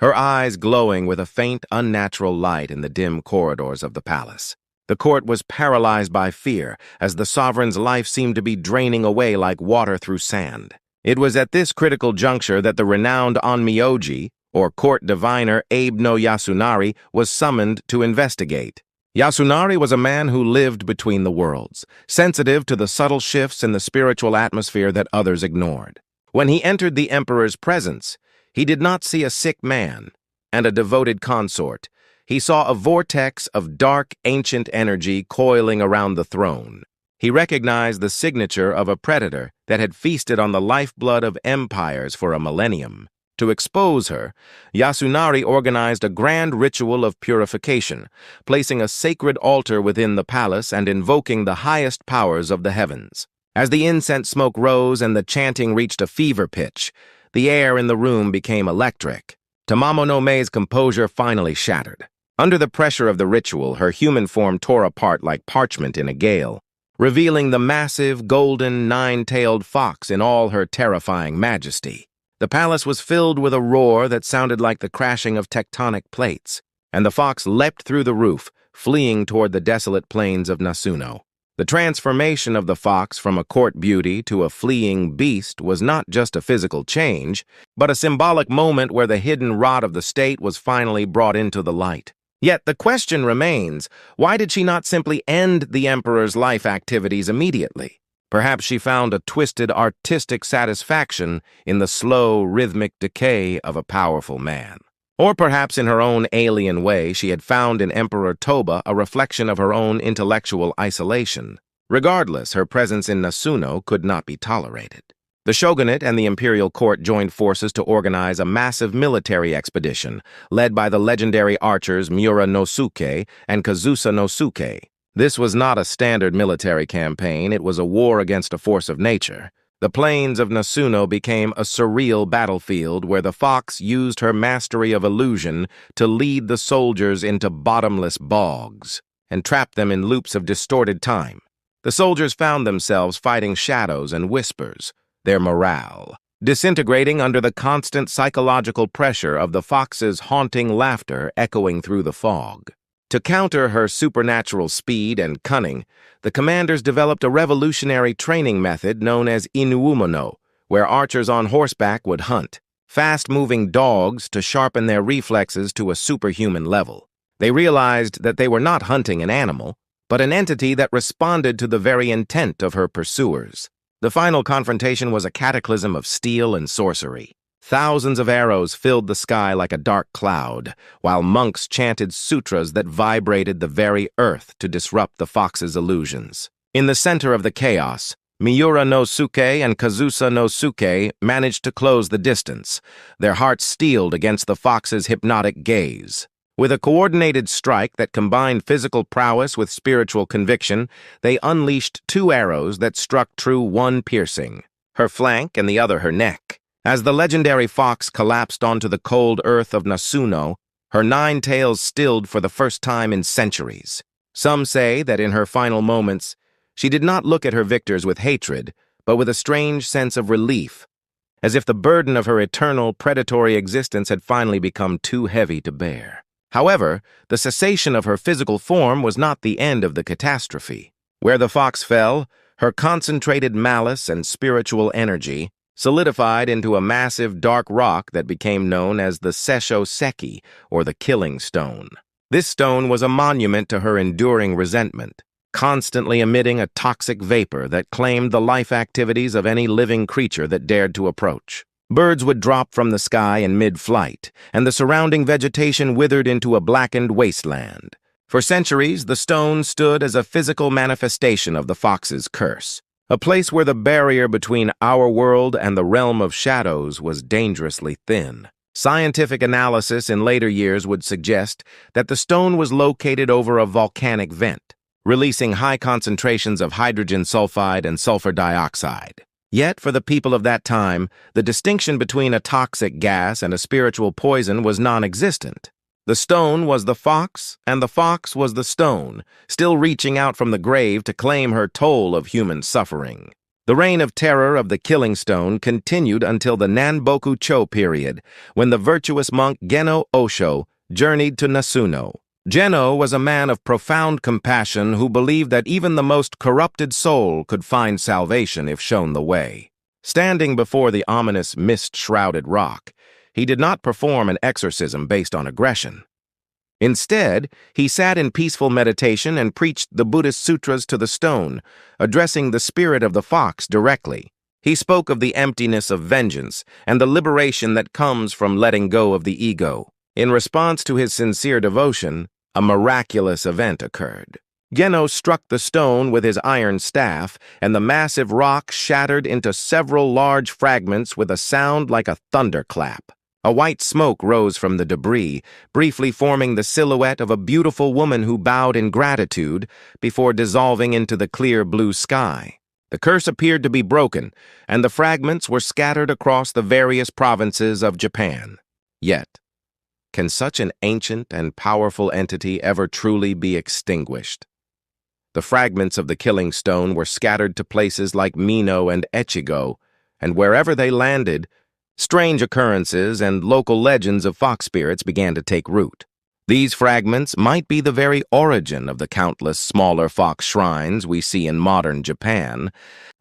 her eyes glowing with a faint, unnatural light in the dim corridors of the palace. The court was paralyzed by fear, as the sovereign's life seemed to be draining away like water through sand. It was at this critical juncture that the renowned onmyoji, or court diviner Abe no Yasunari, was summoned to investigate. Yasunari was a man who lived between the worlds, sensitive to the subtle shifts in the spiritual atmosphere that others ignored. When he entered the emperor's presence, he did not see a sick man and a devoted consort. He saw a vortex of dark, ancient energy coiling around the throne. He recognized the signature of a predator that had feasted on the lifeblood of empires for a millennium. To expose her, Yasunari organized a grand ritual of purification, placing a sacred altar within the palace and invoking the highest powers of the heavens. As the incense smoke rose and the chanting reached a fever pitch, the air in the room became electric. Tamamo no Mae's composure finally shattered. Under the pressure of the ritual, her human form tore apart like parchment in a gale, revealing the massive, golden, nine-tailed fox in all her terrifying majesty. The palace was filled with a roar that sounded like the crashing of tectonic plates, and the fox leapt through the roof, fleeing toward the desolate plains of Nasuno. The transformation of the fox from a court beauty to a fleeing beast was not just a physical change, but a symbolic moment where the hidden rot of the state was finally brought into the light. Yet the question remains, why did she not simply end the emperor's life activities immediately? Perhaps she found a twisted artistic satisfaction in the slow, rhythmic decay of a powerful man. Or perhaps in her own alien way, she had found in Emperor Toba a reflection of her own intellectual isolation. Regardless, her presence in Nasuno could not be tolerated. The shogunate and the imperial court joined forces to organize a massive military expedition, led by the legendary archers Miura no Suke and Kazusa no Suke. This was not a standard military campaign, it was a war against a force of nature. The plains of Nasuno became a surreal battlefield where the fox used her mastery of illusion to lead the soldiers into bottomless bogs and trap them in loops of distorted time. The soldiers found themselves fighting shadows and whispers, their morale disintegrating under the constant psychological pressure of the fox's haunting laughter echoing through the fog. To counter her supernatural speed and cunning, the commanders developed a revolutionary training method known as inuumono, where archers on horseback would hunt fast-moving dogs to sharpen their reflexes to a superhuman level. They realized that they were not hunting an animal, but an entity that responded to the very intent of her pursuers. The final confrontation was a cataclysm of steel and sorcery. Thousands of arrows filled the sky like a dark cloud, while monks chanted sutras that vibrated the very earth to disrupt the fox's illusions. In the center of the chaos, Miura no Suke and Kazusa no Suke managed to close the distance, their hearts steeled against the fox's hypnotic gaze. With a coordinated strike that combined physical prowess with spiritual conviction, they unleashed two arrows that struck true, one piercing her flank and the other her neck. As the legendary fox collapsed onto the cold earth of Nasuno, her 9 tails stilled for the first time in centuries. Some say that in her final moments, she did not look at her victors with hatred, but with a strange sense of relief, as if the burden of her eternal, predatory existence had finally become too heavy to bear. However, the cessation of her physical form was not the end of the catastrophe. Where the fox fell, her concentrated malice and spiritual energy solidified into a massive dark rock that became known as the Seisho Seki, or the Killing Stone. This stone was a monument to her enduring resentment, constantly emitting a toxic vapor that claimed the life activities of any living creature that dared to approach. Birds would drop from the sky in mid-flight, and the surrounding vegetation withered into a blackened wasteland. For centuries, the stone stood as a physical manifestation of the fox's curse, a place where the barrier between our world and the realm of shadows was dangerously thin. Scientific analysis in later years would suggest that the stone was located over a volcanic vent, releasing high concentrations of hydrogen sulfide and sulfur dioxide. Yet, for the people of that time, the distinction between a toxic gas and a spiritual poison was non-existent. The stone was the fox, and the fox was the stone, still reaching out from the grave to claim her toll of human suffering. The reign of terror of the Killing Stone continued until the Nanboku-cho period, when the virtuous monk Geno Osho journeyed to Nasuno. Geno was a man of profound compassion who believed that even the most corrupted soul could find salvation if shown the way. Standing before the ominous mist-shrouded rock, he did not perform an exorcism based on aggression. Instead, he sat in peaceful meditation and preached the Buddhist sutras to the stone, addressing the spirit of the fox directly. He spoke of the emptiness of vengeance and the liberation that comes from letting go of the ego. In response to his sincere devotion, a miraculous event occurred. Geno struck the stone with his iron staff, and the massive rock shattered into several large fragments with a sound like a thunderclap. A white smoke rose from the debris, briefly forming the silhouette of a beautiful woman who bowed in gratitude before dissolving into the clear blue sky. The curse appeared to be broken, and the fragments were scattered across the various provinces of Japan. Yet, can such an ancient and powerful entity ever truly be extinguished? The fragments of the killing stone were scattered to places like Mino and Echigo, and wherever they landed, strange occurrences and local legends of fox spirits began to take root. These fragments might be the very origin of the countless smaller fox shrines we see in modern Japan,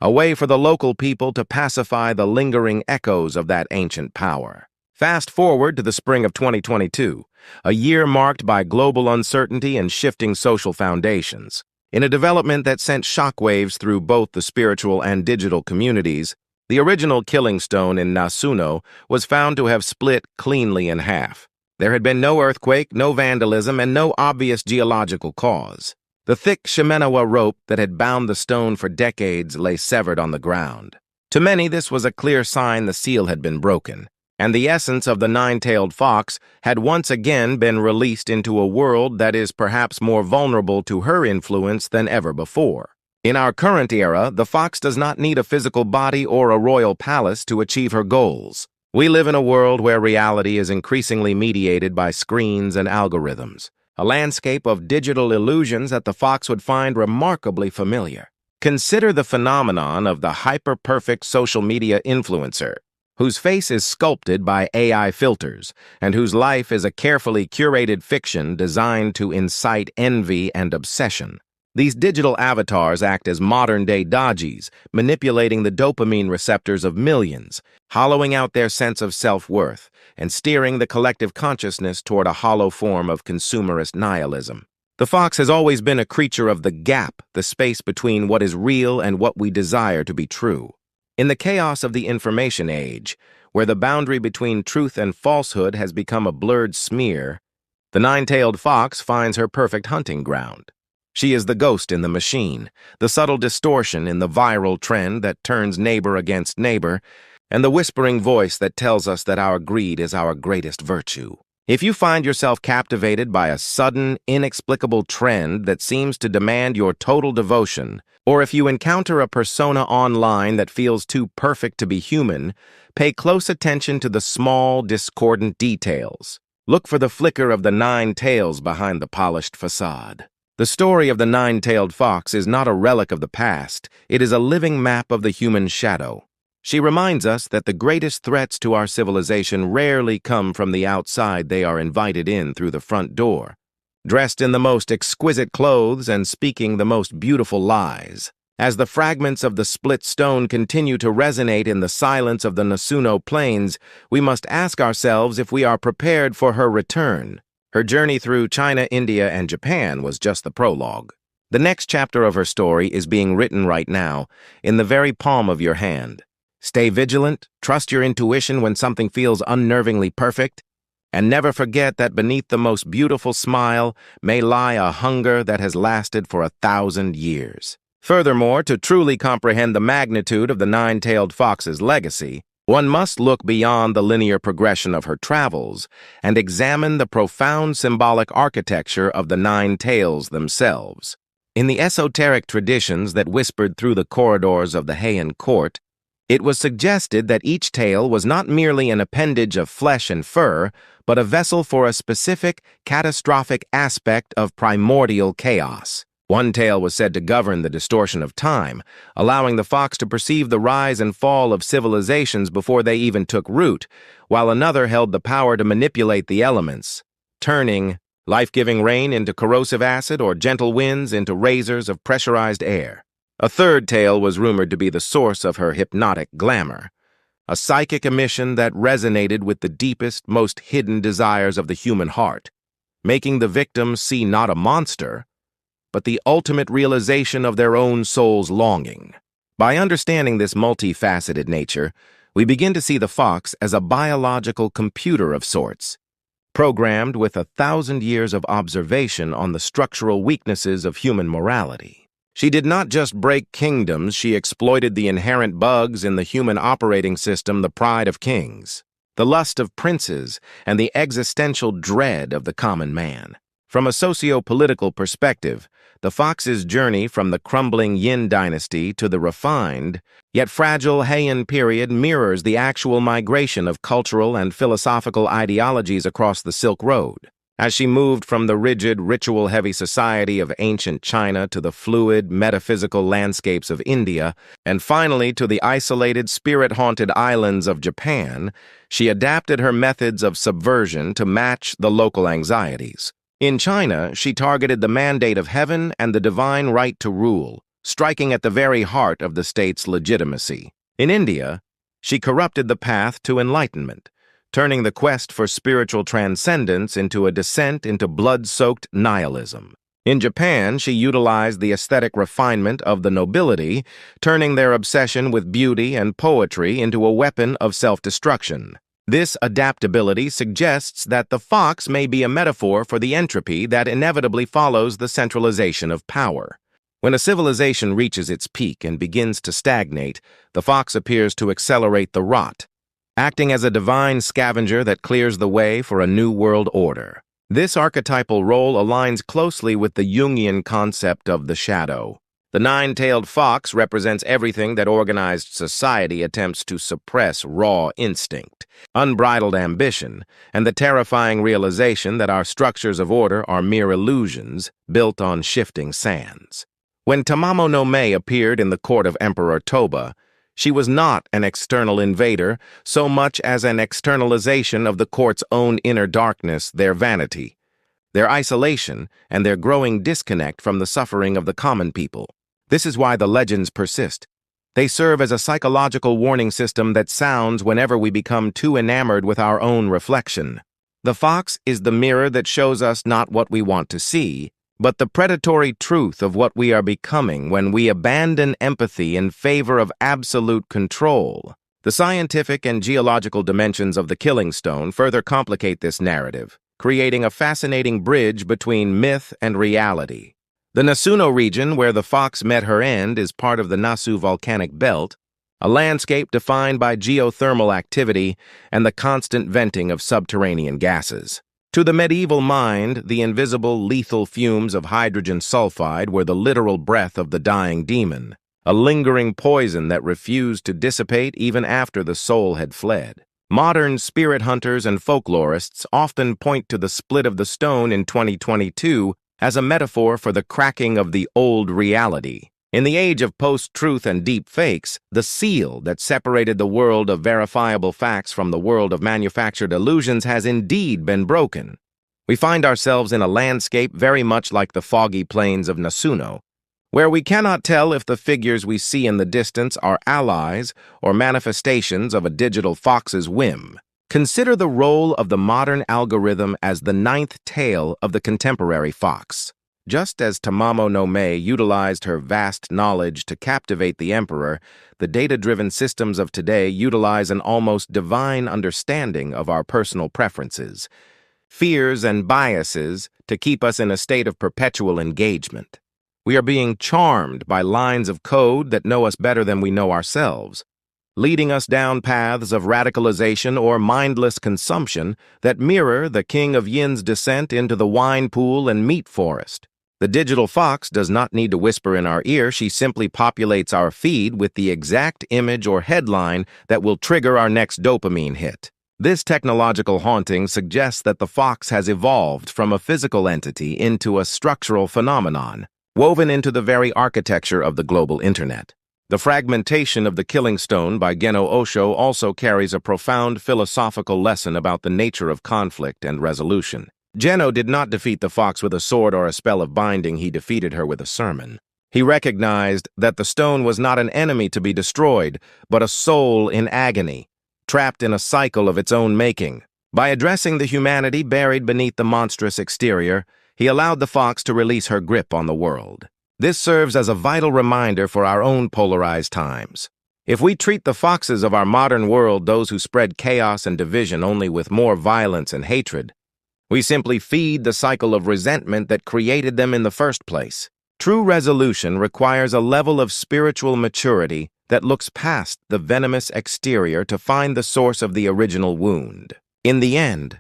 a way for the local people to pacify the lingering echoes of that ancient power. Fast forward to the spring of 2022, a year marked by global uncertainty and shifting social foundations. In a development that sent shockwaves through both the spiritual and digital communities, the original killing stone in Nasuno was found to have split cleanly in half. There had been no earthquake, no vandalism, and no obvious geological cause. The thick Shimenawa rope that had bound the stone for decades lay severed on the ground. To many, this was a clear sign the seal had been broken, and the essence of the nine-tailed fox had once again been released into a world that is perhaps more vulnerable to her influence than ever before. In our current era, the fox does not need a physical body or a royal palace to achieve her goals. We live in a world where reality is increasingly mediated by screens and algorithms, a landscape of digital illusions that the fox would find remarkably familiar. Consider the phenomenon of the hyper-perfect social media influencer, whose face is sculpted by AI filters, and whose life is a carefully curated fiction designed to incite envy and obsession. These digital avatars act as modern-day dojis, manipulating the dopamine receptors of millions, hollowing out their sense of self-worth, and steering the collective consciousness toward a hollow form of consumerist nihilism. The fox has always been a creature of the gap, the space between what is real and what we desire to be true. In the chaos of the information age, where the boundary between truth and falsehood has become a blurred smear, the nine-tailed fox finds her perfect hunting ground. She is the ghost in the machine, the subtle distortion in the viral trend that turns neighbor against neighbor, and the whispering voice that tells us that our greed is our greatest virtue. If you find yourself captivated by a sudden, inexplicable trend that seems to demand your total devotion, or if you encounter a persona online that feels too perfect to be human, pay close attention to the small, discordant details. Look for the flicker of the nine tails behind the polished facade. The story of the nine-tailed fox is not a relic of the past, it is a living map of the human shadow. She reminds us that the greatest threats to our civilization rarely come from the outside, they are invited in through the front door, dressed in the most exquisite clothes and speaking the most beautiful lies. As the fragments of the split stone continue to resonate in the silence of the Nasuno plains, we must ask ourselves if we are prepared for her return. Her journey through China, India, and Japan was just the prologue. The next chapter of her story is being written right now, in the very palm of your hand. Stay vigilant, trust your intuition when something feels unnervingly perfect, and never forget that beneath the most beautiful smile may lie a hunger that has lasted for 1,000 years. Furthermore, to truly comprehend the magnitude of the nine-tailed fox's legacy, one must look beyond the linear progression of her travels and examine the profound symbolic architecture of the nine tails themselves. In the esoteric traditions that whispered through the corridors of the Heian court, it was suggested that each tail was not merely an appendage of flesh and fur, but a vessel for a specific, catastrophic aspect of primordial chaos. One tail was said to govern the distortion of time, allowing the fox to perceive the rise and fall of civilizations before they even took root, while another held the power to manipulate the elements, turning life-giving rain into corrosive acid, or gentle winds into razors of pressurized air. A third tale was rumored to be the source of her hypnotic glamour, a psychic emission that resonated with the deepest, most hidden desires of the human heart, making the victim see not a monster, but the ultimate realization of their own soul's longing. By understanding this multifaceted nature, we begin to see the fox as a biological computer of sorts, programmed with 1,000 years of observation on the structural weaknesses of human morality. She did not just break kingdoms, she exploited the inherent bugs in the human operating system, the pride of kings, the lust of princes, and the existential dread of the common man. From a socio-political perspective, the fox's journey from the crumbling Yin dynasty to the refined, yet fragile Heian period mirrors the actual migration of cultural and philosophical ideologies across the Silk Road. As she moved from the rigid, ritual-heavy society of ancient China to the fluid, metaphysical landscapes of India, and finally to the isolated, spirit-haunted islands of Japan, she adapted her methods of subversion to match the local anxieties. In China, she targeted the mandate of heaven and the divine right to rule, striking at the very heart of the state's legitimacy. In India, she corrupted the path to enlightenment, turning the quest for spiritual transcendence into a descent into blood-soaked nihilism. In Japan, she utilized the aesthetic refinement of the nobility, turning their obsession with beauty and poetry into a weapon of self-destruction. This adaptability suggests that the fox may be a metaphor for the entropy that inevitably follows the centralization of power. When a civilization reaches its peak and begins to stagnate, the fox appears to accelerate the rot, acting as a divine scavenger that clears the way for a new world order. This archetypal role aligns closely with the Jungian concept of the shadow. The nine-tailed fox represents everything that organized society attempts to suppress: raw instinct, unbridled ambition, and the terrifying realization that our structures of order are mere illusions built on shifting sands. When Tamamo no Mae appeared in the court of Emperor Toba, she was not an external invader so much as an externalization of the court's own inner darkness, their vanity, their isolation, and their growing disconnect from the suffering of the common people. This is why the legends persist. They serve as a psychological warning system that sounds whenever we become too enamored with our own reflection. The fox is the mirror that shows us not what we want to see, but the predatory truth of what we are becoming when we abandon empathy in favor of absolute control. The scientific and geological dimensions of the Killing Stone further complicate this narrative, creating a fascinating bridge between myth and reality. The Nasuno region, where the fox met her end, is part of the Nasu volcanic belt, a landscape defined by geothermal activity and the constant venting of subterranean gases. To the medieval mind, the invisible, lethal fumes of hydrogen sulfide were the literal breath of the dying demon, a lingering poison that refused to dissipate even after the soul had fled. Modern spirit hunters and folklorists often point to the split of the stone in 2022 as a metaphor for the cracking of the old reality. In the age of post-truth and deep fakes, the seal that separated the world of verifiable facts from the world of manufactured illusions has indeed been broken. We find ourselves in a landscape very much like the foggy plains of Nasuno, where we cannot tell if the figures we see in the distance are allies or manifestations of a digital fox's whim. Consider the role of the modern algorithm as the ninth tail of the contemporary fox. Just as Tamamo no Mae utilized her vast knowledge to captivate the emperor, the data-driven systems of today utilize an almost divine understanding of our personal preferences, fears, and biases to keep us in a state of perpetual engagement. We are being charmed by lines of code that know us better than we know ourselves, leading us down paths of radicalization or mindless consumption that mirror the King of Yin's descent into the wine pool and meat forest. The digital fox does not need to whisper in our ear, she simply populates our feed with the exact image or headline that will trigger our next dopamine hit. This technological haunting suggests that the fox has evolved from a physical entity into a structural phenomenon, woven into the very architecture of the global internet. The fragmentation of the Killing Stone by Geno Osho also carries a profound philosophical lesson about the nature of conflict and resolution. Geno did not defeat the fox with a sword or a spell of binding, he defeated her with a sermon. He recognized that the stone was not an enemy to be destroyed, but a soul in agony, trapped in a cycle of its own making. By addressing the humanity buried beneath the monstrous exterior, he allowed the fox to release her grip on the world. This serves as a vital reminder for our own polarized times. If we treat the foxes of our modern world, those who spread chaos and division, only with more violence and hatred, we simply feed the cycle of resentment that created them in the first place. True resolution requires a level of spiritual maturity that looks past the venomous exterior to find the source of the original wound. In the end,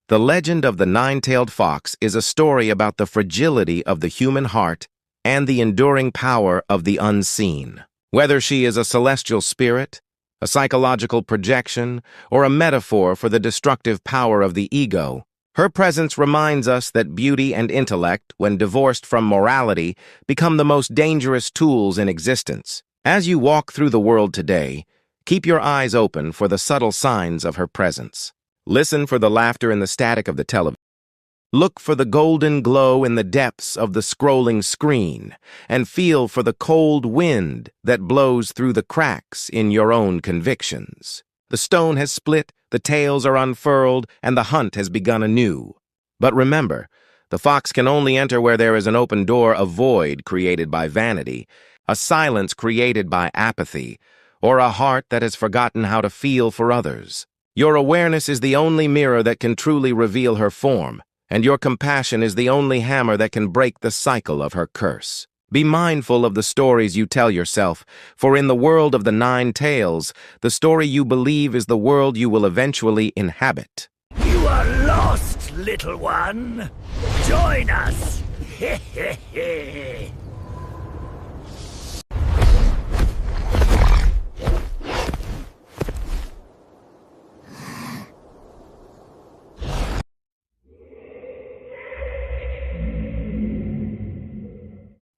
the legend of the nine-tailed fox is a story about the fragility of the human heart and the enduring power of the unseen. Whether she is a celestial spirit, a psychological projection, or a metaphor for the destructive power of the ego, her presence reminds us that beauty and intellect, when divorced from morality, become the most dangerous tools in existence. As you walk through the world today, keep your eyes open for the subtle signs of her presence. Listen for the laughter in the static of the television. Look for the golden glow in the depths of the scrolling screen, and feel for the cold wind that blows through the cracks in your own convictions. The stone has split, the tails are unfurled, and the hunt has begun anew. But remember, the fox can only enter where there is an open door, a void created by vanity, a silence created by apathy, or a heart that has forgotten how to feel for others. Your awareness is the only mirror that can truly reveal her form, and your compassion is the only hammer that can break the cycle of her curse. Be mindful of the stories you tell yourself, for in the world of the nine tails, the story you believe is the world you will eventually inhabit. You are lost, little one. Join us. Hehehe.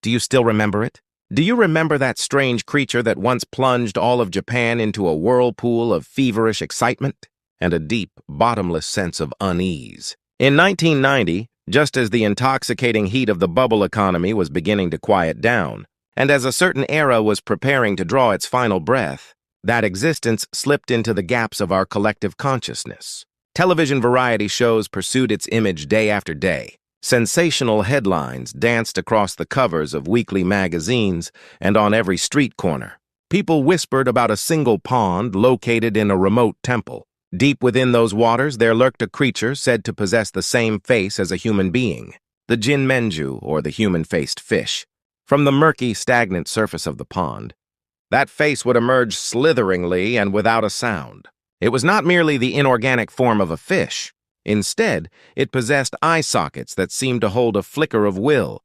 Do you still remember it? Do you remember that strange creature that once plunged all of Japan into a whirlpool of feverish excitement and a deep, bottomless sense of unease? In 1990, just as the intoxicating heat of the bubble economy was beginning to quiet down, and as a certain era was preparing to draw its final breath, that existence slipped into the gaps of our collective consciousness. Television variety shows pursued its image day after day. Sensational headlines danced across the covers of weekly magazines and on every street corner. People whispered about a single pond located in a remote temple. Deep within those waters, there lurked a creature said to possess the same face as a human being, the Jinmengyo, or the human-faced fish. From the murky, stagnant surface of the pond, that face would emerge slitheringly and without a sound. It was not merely the inorganic form of a fish. Instead, it possessed eye sockets that seemed to hold a flicker of will,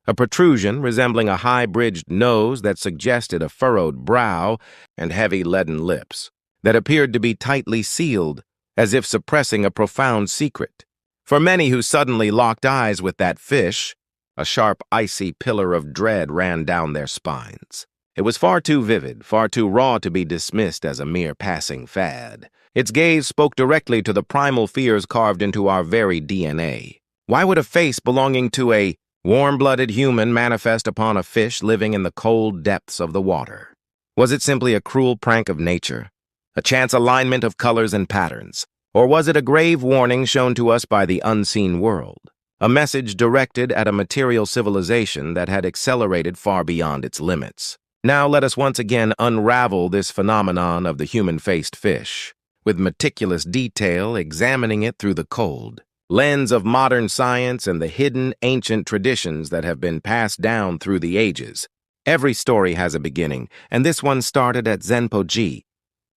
a protrusion resembling a high-bridged nose that suggested a furrowed brow, and heavy leaden lips that appeared to be tightly sealed, as if suppressing a profound secret. For many who suddenly locked eyes with that fish, a sharp, icy pillar of dread ran down their spines. It was far too vivid, far too raw to be dismissed as a mere passing fad. Its gaze spoke directly to the primal fears carved into our very DNA. Why would a face belonging to a warm-blooded human manifest upon a fish living in the cold depths of the water? Was it simply a cruel prank of nature, a chance alignment of colors and patterns? Or was it a grave warning shown to us by the unseen world, a message directed at a material civilization that had accelerated far beyond its limits? Now let us once again unravel this phenomenon of the human-faced fish, with meticulous detail, examining it through the cold lens of modern science and the hidden ancient traditions that have been passed down through the ages. Every story has a beginning, and this one started at Zenpo-ji,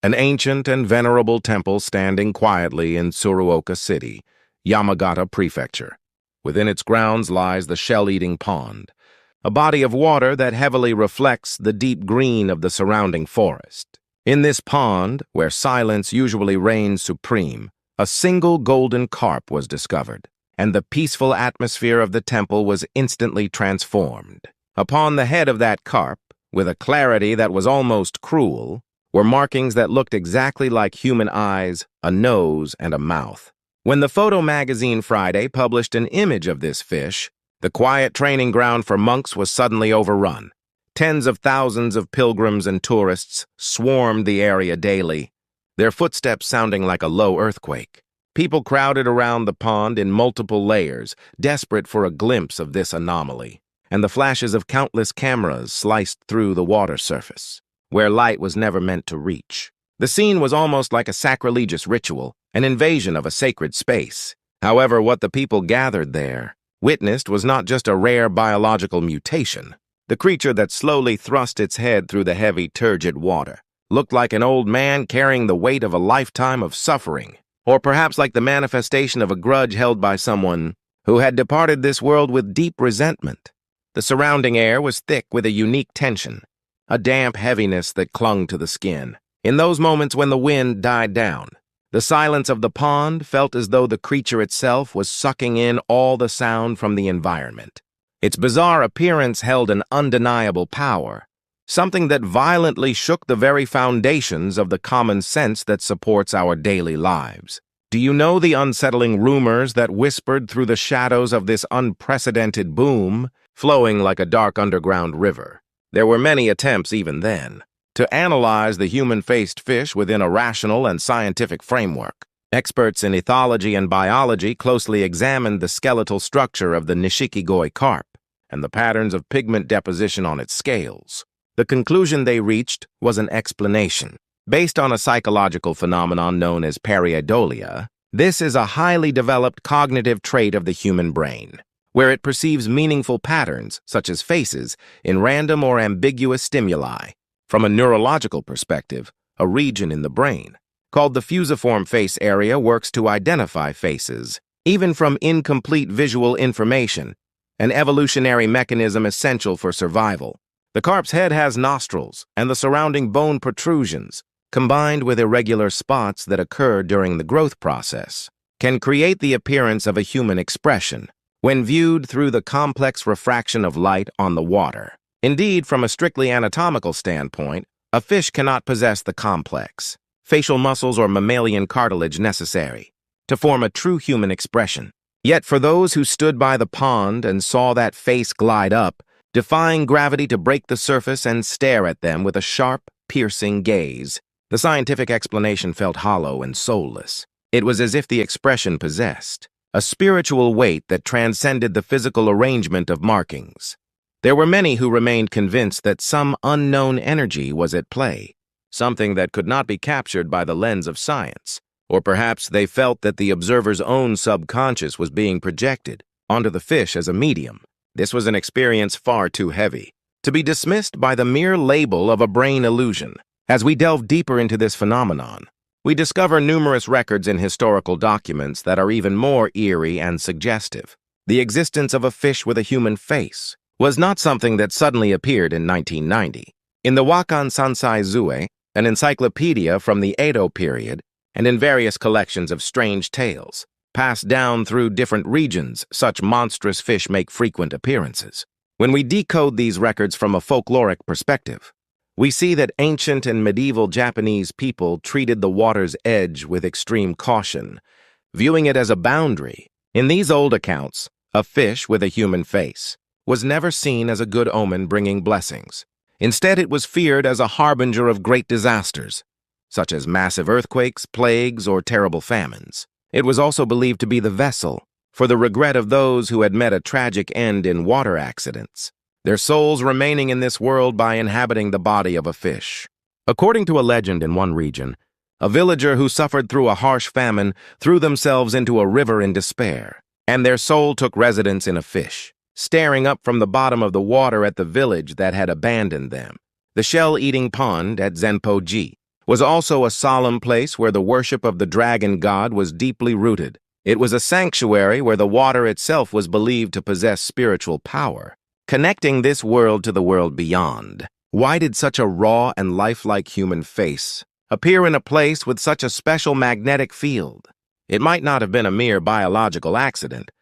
an ancient and venerable temple standing quietly in Tsuruoka City, Yamagata Prefecture. Within its grounds lies the shell-eating pond, a body of water that heavily reflects the deep green of the surrounding forest. In this pond, where silence usually reigns supreme, a single golden carp was discovered, and the peaceful atmosphere of the temple was instantly transformed. Upon the head of that carp, with a clarity that was almost cruel, were markings that looked exactly like human eyes, a nose, and a mouth. When the photo magazine Friday published an image of this fish, the quiet training ground for monks was suddenly overrun. Tens of thousands of pilgrims and tourists swarmed the area daily, their footsteps sounding like a low earthquake. People crowded around the pond in multiple layers, desperate for a glimpse of this anomaly, and the flashes of countless cameras sliced through the water surface, where light was never meant to reach. The scene was almost like a sacrilegious ritual, an invasion of a sacred space. However, what the people gathered there witnessed was not just a rare biological mutation. The creature that slowly thrust its head through the heavy, turgid water looked like an old man carrying the weight of a lifetime of suffering, or perhaps like the manifestation of a grudge held by someone who had departed this world with deep resentment. The surrounding air was thick with a unique tension, a damp heaviness that clung to the skin. In those moments when the wind died down, the silence of the pond felt as though the creature itself was sucking in all the sound from the environment. Its bizarre appearance held an undeniable power, something that violently shook the very foundations of the common sense that supports our daily lives. Do you know the unsettling rumors that whispered through the shadows of this unprecedented boom, flowing like a dark underground river? There were many attempts even then to analyze the human-faced fish within a rational and scientific framework. Experts in ethology and biology closely examined the skeletal structure of the Nishikigoi carp and the patterns of pigment deposition on its scales. The conclusion they reached was an explanation. Based on a psychological phenomenon known as pareidolia, this is a highly developed cognitive trait of the human brain, where it perceives meaningful patterns, such as faces, in random or ambiguous stimuli. From a neurological perspective, a region in the brain, called the fusiform face area, works to identify faces, even from incomplete visual information, an evolutionary mechanism essential for survival. The carp's head has nostrils, and the surrounding bone protrusions, combined with irregular spots that occur during the growth process, can create the appearance of a human expression when viewed through the complex refraction of light on the water. Indeed, from a strictly anatomical standpoint, a fish cannot possess the complex facial muscles or mammalian cartilage necessary to form a true human expression. Yet for those who stood by the pond and saw that face glide up, defying gravity to break the surface and stare at them with a sharp, piercing gaze, the scientific explanation felt hollow and soulless. It was as if the expression possessed a spiritual weight that transcended the physical arrangement of markings. There were many who remained convinced that some unknown energy was at play, something that could not be captured by the lens of science. Or perhaps they felt that the observer's own subconscious was being projected onto the fish as a medium. This was an experience far too heavy to be dismissed by the mere label of a brain illusion. As we delve deeper into this phenomenon, we discover numerous records in historical documents that are even more eerie and suggestive. The existence of a fish with a human face was not something that suddenly appeared in 1990. In the Wakan Sansai Zue, an encyclopedia from the Edo period, and in various collections of strange tales, passed down through different regions, such monstrous fish make frequent appearances. When we decode these records from a folkloric perspective, we see that ancient and medieval Japanese people treated the water's edge with extreme caution, viewing it as a boundary. In these old accounts, a fish with a human face was never seen as a good omen bringing blessings. Instead, it was feared as a harbinger of great disasters, such as massive earthquakes, plagues, or terrible famines. It was also believed to be the vessel for the regret of those who had met a tragic end in water accidents, their souls remaining in this world by inhabiting the body of a fish. According to a legend in one region, a villager who suffered through a harsh famine threw themselves into a river in despair, and their soul took residence in a fish, staring up from the bottom of the water at the village that had abandoned them. The shell-eating pond at Zenpo-ji was also a solemn place where the worship of the dragon god was deeply rooted. It was a sanctuary where the water itself was believed to possess spiritual power, connecting this world to the world beyond. Why did such a raw and lifelike human face appear in a place with such a special magnetic field? It might not have been a mere biological accident,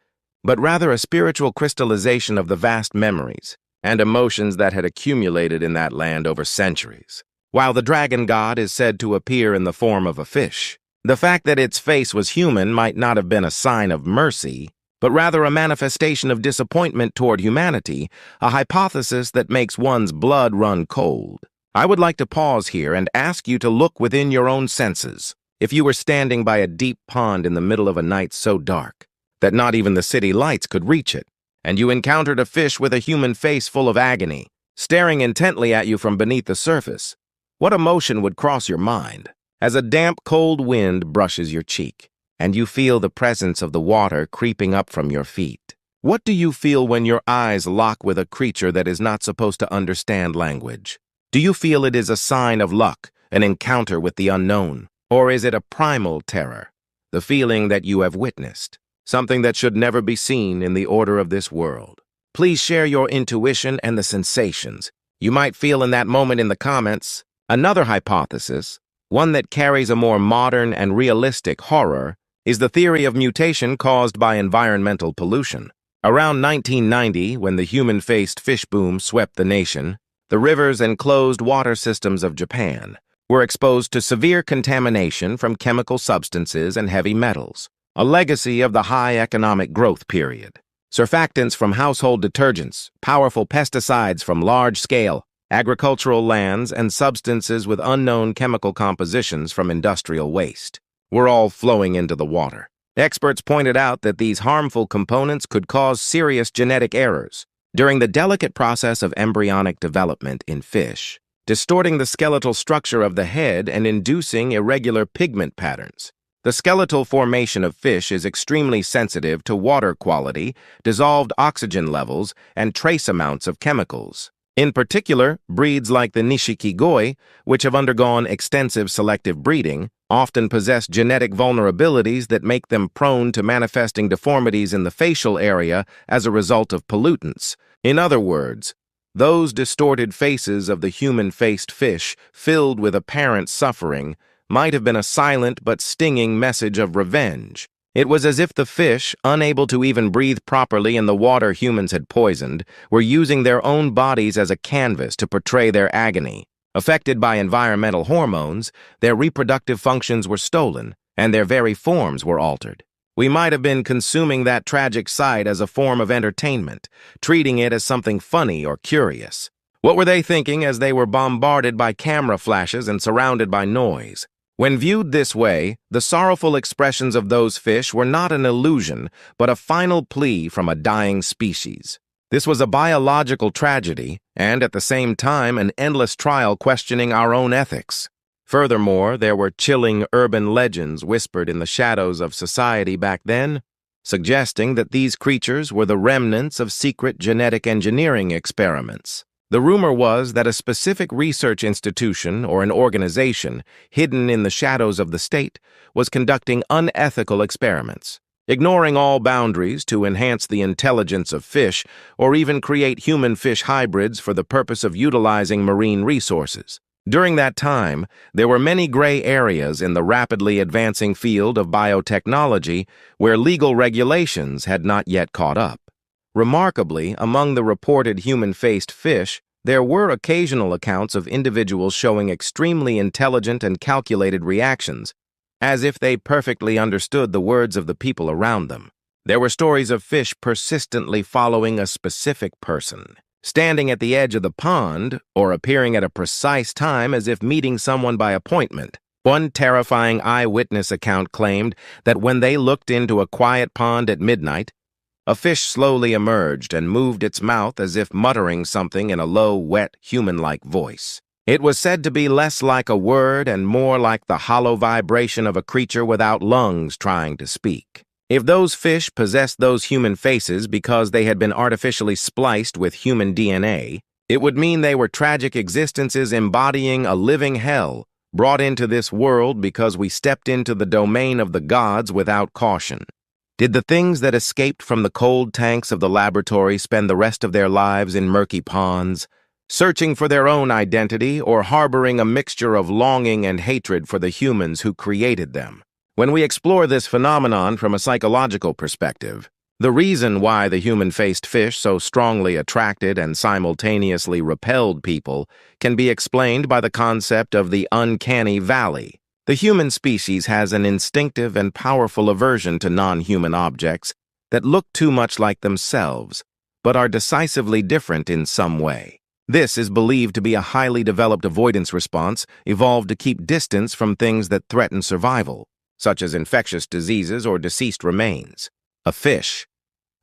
but rather a spiritual crystallization of the vast memories and emotions that had accumulated in that land over centuries. While the dragon god is said to appear in the form of a fish, The fact that its face was human might not have been a sign of mercy, but rather a manifestation of disappointment toward humanity, a hypothesis that makes one's blood run cold. I would like to pause here and ask you to look within your own senses. If you were standing by a deep pond in the middle of a night so dark that not even the city lights could reach it, and you encountered a fish with a human face full of agony, staring intently at you from beneath the surface, what emotion would cross your mind? As a damp, cold wind brushes your cheek, and you feel the presence of the water creeping up from your feet. What do you feel when your eyes lock with a creature that is not supposed to understand language? Do you feel it is a sign of luck, an encounter with the unknown? Or is it a primal terror, the feeling that you have witnessed, something that should never be seen in the order of this world? Please share your intuition and the sensations you might feel in that moment in the comments. Another hypothesis, one that carries a more modern and realistic horror, is the theory of mutation caused by environmental pollution. Around 1990, when the human-faced fish boom swept the nation, the rivers and closed water systems of Japan were exposed to severe contamination from chemical substances and heavy metals, a legacy of the high economic growth period. Surfactants from household detergents, powerful pesticides from large-scale agricultural lands, and substances with unknown chemical compositions from industrial waste were all flowing into the water. Experts pointed out that these harmful components could cause serious genetic errors during the delicate process of embryonic development in fish, distorting the skeletal structure of the head and inducing irregular pigment patterns. The skeletal formation of fish is extremely sensitive to water quality, dissolved oxygen levels, and trace amounts of chemicals. In particular, breeds like the Nishiki-goi, which have undergone extensive selective breeding, often possess genetic vulnerabilities that make them prone to manifesting deformities in the facial area as a result of pollutants. In other words, those distorted faces of the human-faced fish, filled with apparent suffering, might have been a silent but stinging message of revenge. It was as if the fish, unable to even breathe properly in the water humans had poisoned, were using their own bodies as a canvas to portray their agony. Affected by environmental hormones, their reproductive functions were stolen, and their very forms were altered. We might have been consuming that tragic sight as a form of entertainment, treating it as something funny or curious. What were they thinking as they were bombarded by camera flashes and surrounded by noise? When viewed this way, the sorrowful expressions of those fish were not an illusion, but a final plea from a dying species. This was a biological tragedy, and at the same time an endless trial questioning our own ethics. Furthermore, there were chilling urban legends whispered in the shadows of society back then, suggesting that these creatures were the remnants of secret genetic engineering experiments. The rumor was that a specific research institution or an organization, hidden in the shadows of the state, was conducting unethical experiments, ignoring all boundaries to enhance the intelligence of fish or even create human-fish hybrids for the purpose of utilizing marine resources. During that time, there were many gray areas in the rapidly advancing field of biotechnology where legal regulations had not yet caught up. Remarkably, among the reported human-faced fish, there were occasional accounts of individuals showing extremely intelligent and calculated reactions, as if they perfectly understood the words of the people around them. There were stories of fish persistently following a specific person, standing at the edge of the pond, or appearing at a precise time as if meeting someone by appointment. One terrifying eyewitness account claimed that when they looked into a quiet pond at midnight, a fish slowly emerged and moved its mouth as if muttering something in a low, wet, human-like voice. It was said to be less like a word and more like the hollow vibration of a creature without lungs trying to speak. If those fish possessed those human faces because they had been artificially spliced with human DNA, it would mean they were tragic existences embodying a living hell, brought into this world because we stepped into the domain of the gods without caution. Did the things that escaped from the cold tanks of the laboratory spend the rest of their lives in murky ponds, searching for their own identity or harboring a mixture of longing and hatred for the humans who created them? When we explore this phenomenon from a psychological perspective, the reason why the human-faced fish so strongly attracted and simultaneously repelled people can be explained by the concept of the uncanny valley. The human species has an instinctive and powerful aversion to non-human objects that look too much like themselves, but are decisively different in some way. This is believed to be a highly developed avoidance response evolved to keep distance from things that threaten survival, such as infectious diseases or deceased remains. A fish,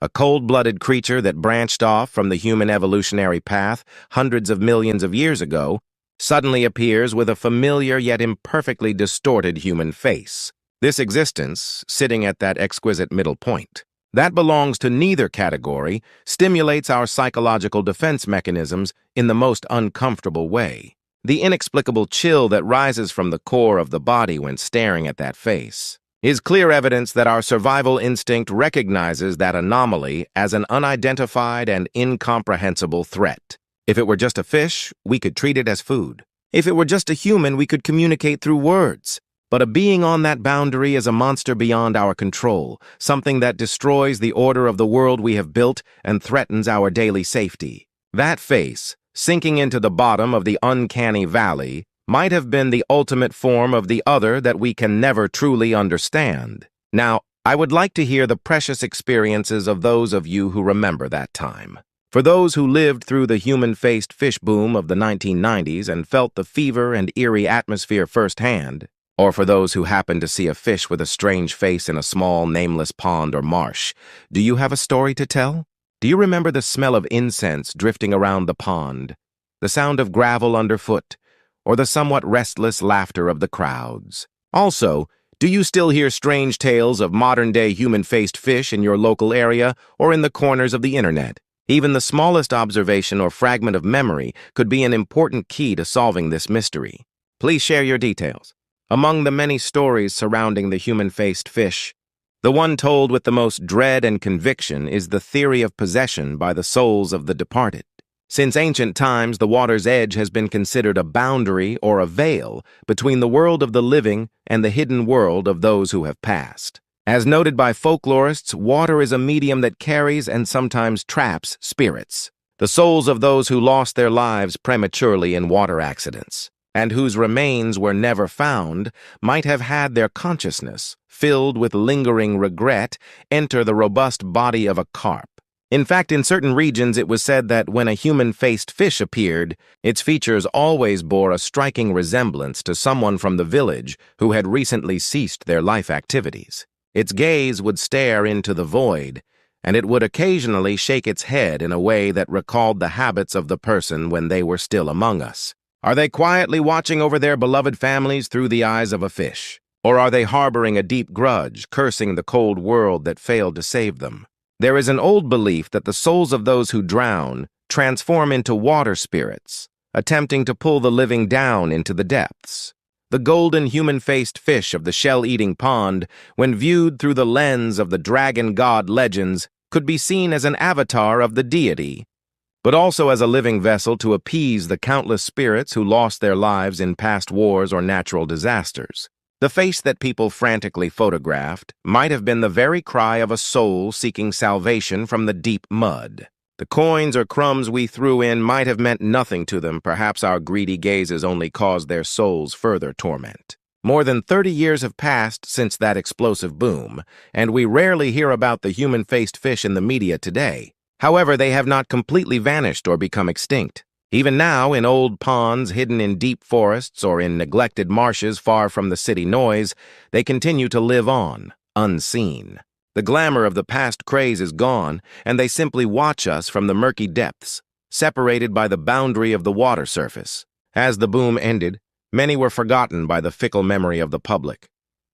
a cold-blooded creature that branched off from the human evolutionary path hundreds of millions of years ago, suddenly appears with a familiar yet imperfectly distorted human face. This existence, sitting at that exquisite middle point, that belongs to neither category, stimulates our psychological defense mechanisms in the most uncomfortable way. The inexplicable chill that rises from the core of the body when staring at that face is clear evidence that our survival instinct recognizes that anomaly as an unidentified and incomprehensible threat. If it were just a fish, we could treat it as food. If it were just a human, we could communicate through words. But a being on that boundary is a monster beyond our control, something that destroys the order of the world we have built and threatens our daily safety. That face, sinking into the bottom of the uncanny valley, might have been the ultimate form of the other that we can never truly understand. Now, I would like to hear the precious experiences of those of you who remember that time. For those who lived through the human-faced fish boom of the 1990s and felt the fever and eerie atmosphere firsthand, or for those who happened to see a fish with a strange face in a small, nameless pond or marsh, do you have a story to tell? Do you remember the smell of incense drifting around the pond, the sound of gravel underfoot, or the somewhat restless laughter of the crowds? Also, do you still hear strange tales of modern-day human-faced fish in your local area or in the corners of the internet? Even the smallest observation or fragment of memory could be an important key to solving this mystery. Please share your details. Among the many stories surrounding the human-faced fish, the one told with the most dread and conviction is the theory of possession by the souls of the departed. Since ancient times, the water's edge has been considered a boundary or a veil between the world of the living and the hidden world of those who have passed. As noted by folklorists, water is a medium that carries and sometimes traps spirits, the souls of those who lost their lives prematurely in water accidents, and whose remains were never found, might have had their consciousness, filled with lingering regret, enter the robust body of a carp. In fact, in certain regions it was said that when a human-faced fish appeared, its features always bore a striking resemblance to someone from the village who had recently ceased their life activities. Its gaze would stare into the void, and it would occasionally shake its head in a way that recalled the habits of the person when they were still among us. Are they quietly watching over their beloved families through the eyes of a fish? Or are they harboring a deep grudge, cursing the cold world that failed to save them? There is an old belief that the souls of those who drown transform into water spirits, attempting to pull the living down into the depths. The golden human-faced fish of the shell-eating pond, when viewed through the lens of the dragon god legends, could be seen as an avatar of the deity, but also as a living vessel to appease the countless spirits who lost their lives in past wars or natural disasters. The face that people frantically photographed might have been the very cry of a soul seeking salvation from the deep mud. The coins or crumbs we threw in might have meant nothing to them. Perhaps our greedy gazes only caused their souls further torment. More than 30 years have passed since that explosive boom, and we rarely hear about the human-faced fish in the media today. However, they have not completely vanished or become extinct. Even now, in old ponds hidden in deep forests or in neglected marshes far from the city noise, they continue to live on, unseen. The glamour of the past craze is gone, and they simply watch us from the murky depths, separated by the boundary of the water surface. As the boom ended, many were forgotten by the fickle memory of the public,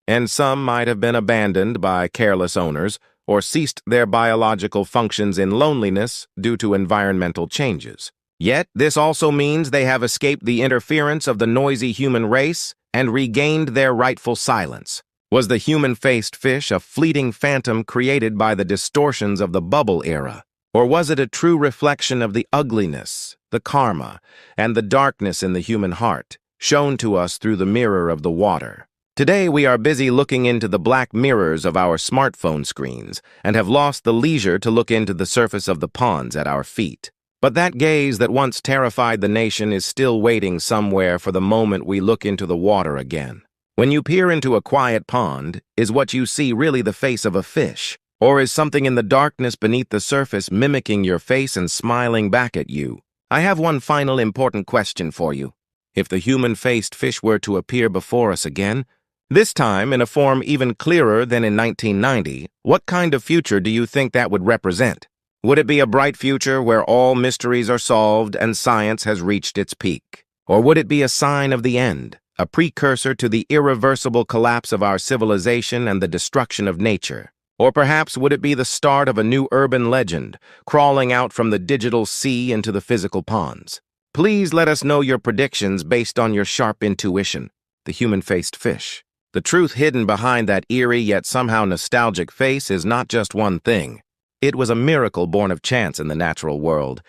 and some might have been abandoned by careless owners or ceased their biological functions in loneliness due to environmental changes. Yet, this also means they have escaped the interference of the noisy human race and regained their rightful silence. Was the human-faced fish a fleeting phantom created by the distortions of the bubble era? Or was it a true reflection of the ugliness, the karma, and the darkness in the human heart, shown to us through the mirror of the water? Today we are busy looking into the black mirrors of our smartphone screens and have lost the leisure to look into the surface of the ponds at our feet. But that gaze that once terrified the nation is still waiting somewhere for the moment we look into the water again. When you peer into a quiet pond, is what you see really the face of a fish? Or is something in the darkness beneath the surface mimicking your face and smiling back at you? I have one final important question for you. If the human-faced fish were to appear before us again, this time in a form even clearer than in 1990, what kind of future do you think that would represent? Would it be a bright future where all mysteries are solved and science has reached its peak? Or would it be a sign of the end, a precursor to the irreversible collapse of our civilization and the destruction of nature? Or perhaps would it be the start of a new urban legend, crawling out from the digital sea into the physical ponds? Please let us know your predictions based on your sharp intuition. The human-faced fish. The truth hidden behind that eerie yet somehow nostalgic face is not just one thing. It was a miracle born of chance in the natural world,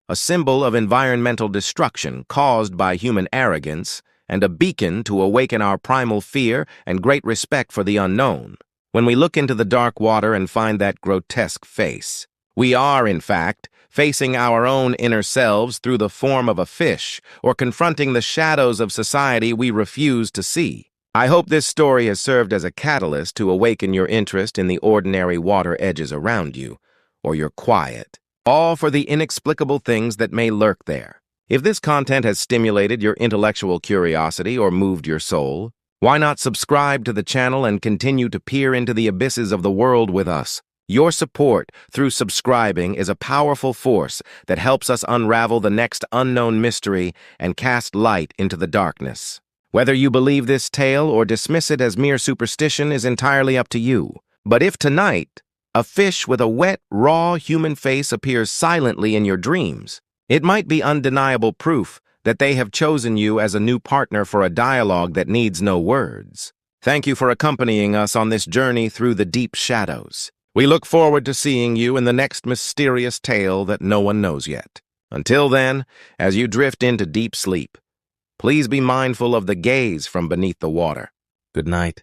a symbol of environmental destruction caused by human arrogance, and a beacon to awaken our primal fear and great respect for the unknown. When we look into the dark water and find that grotesque face, we are, in fact, facing our own inner selves through the form of a fish, or confronting the shadows of society we refuse to see. I hope this story has served as a catalyst to awaken your interest in the ordinary water edges around you, or your quiet, all for the inexplicable things that may lurk there. If this content has stimulated your intellectual curiosity or moved your soul, why not subscribe to the channel and continue to peer into the abysses of the world with us? Your support through subscribing is a powerful force that helps us unravel the next unknown mystery and cast light into the darkness. Whether you believe this tale or dismiss it as mere superstition is entirely up to you. But if tonight, a fish with a wet, raw human face appears silently in your dreams, it might be undeniable proof that they have chosen you as a new partner for a dialogue that needs no words. Thank you for accompanying us on this journey through the deep shadows. We look forward to seeing you in the next mysterious tale that no one knows yet. Until then, as you drift into deep sleep, please be mindful of the gaze from beneath the water. Good night.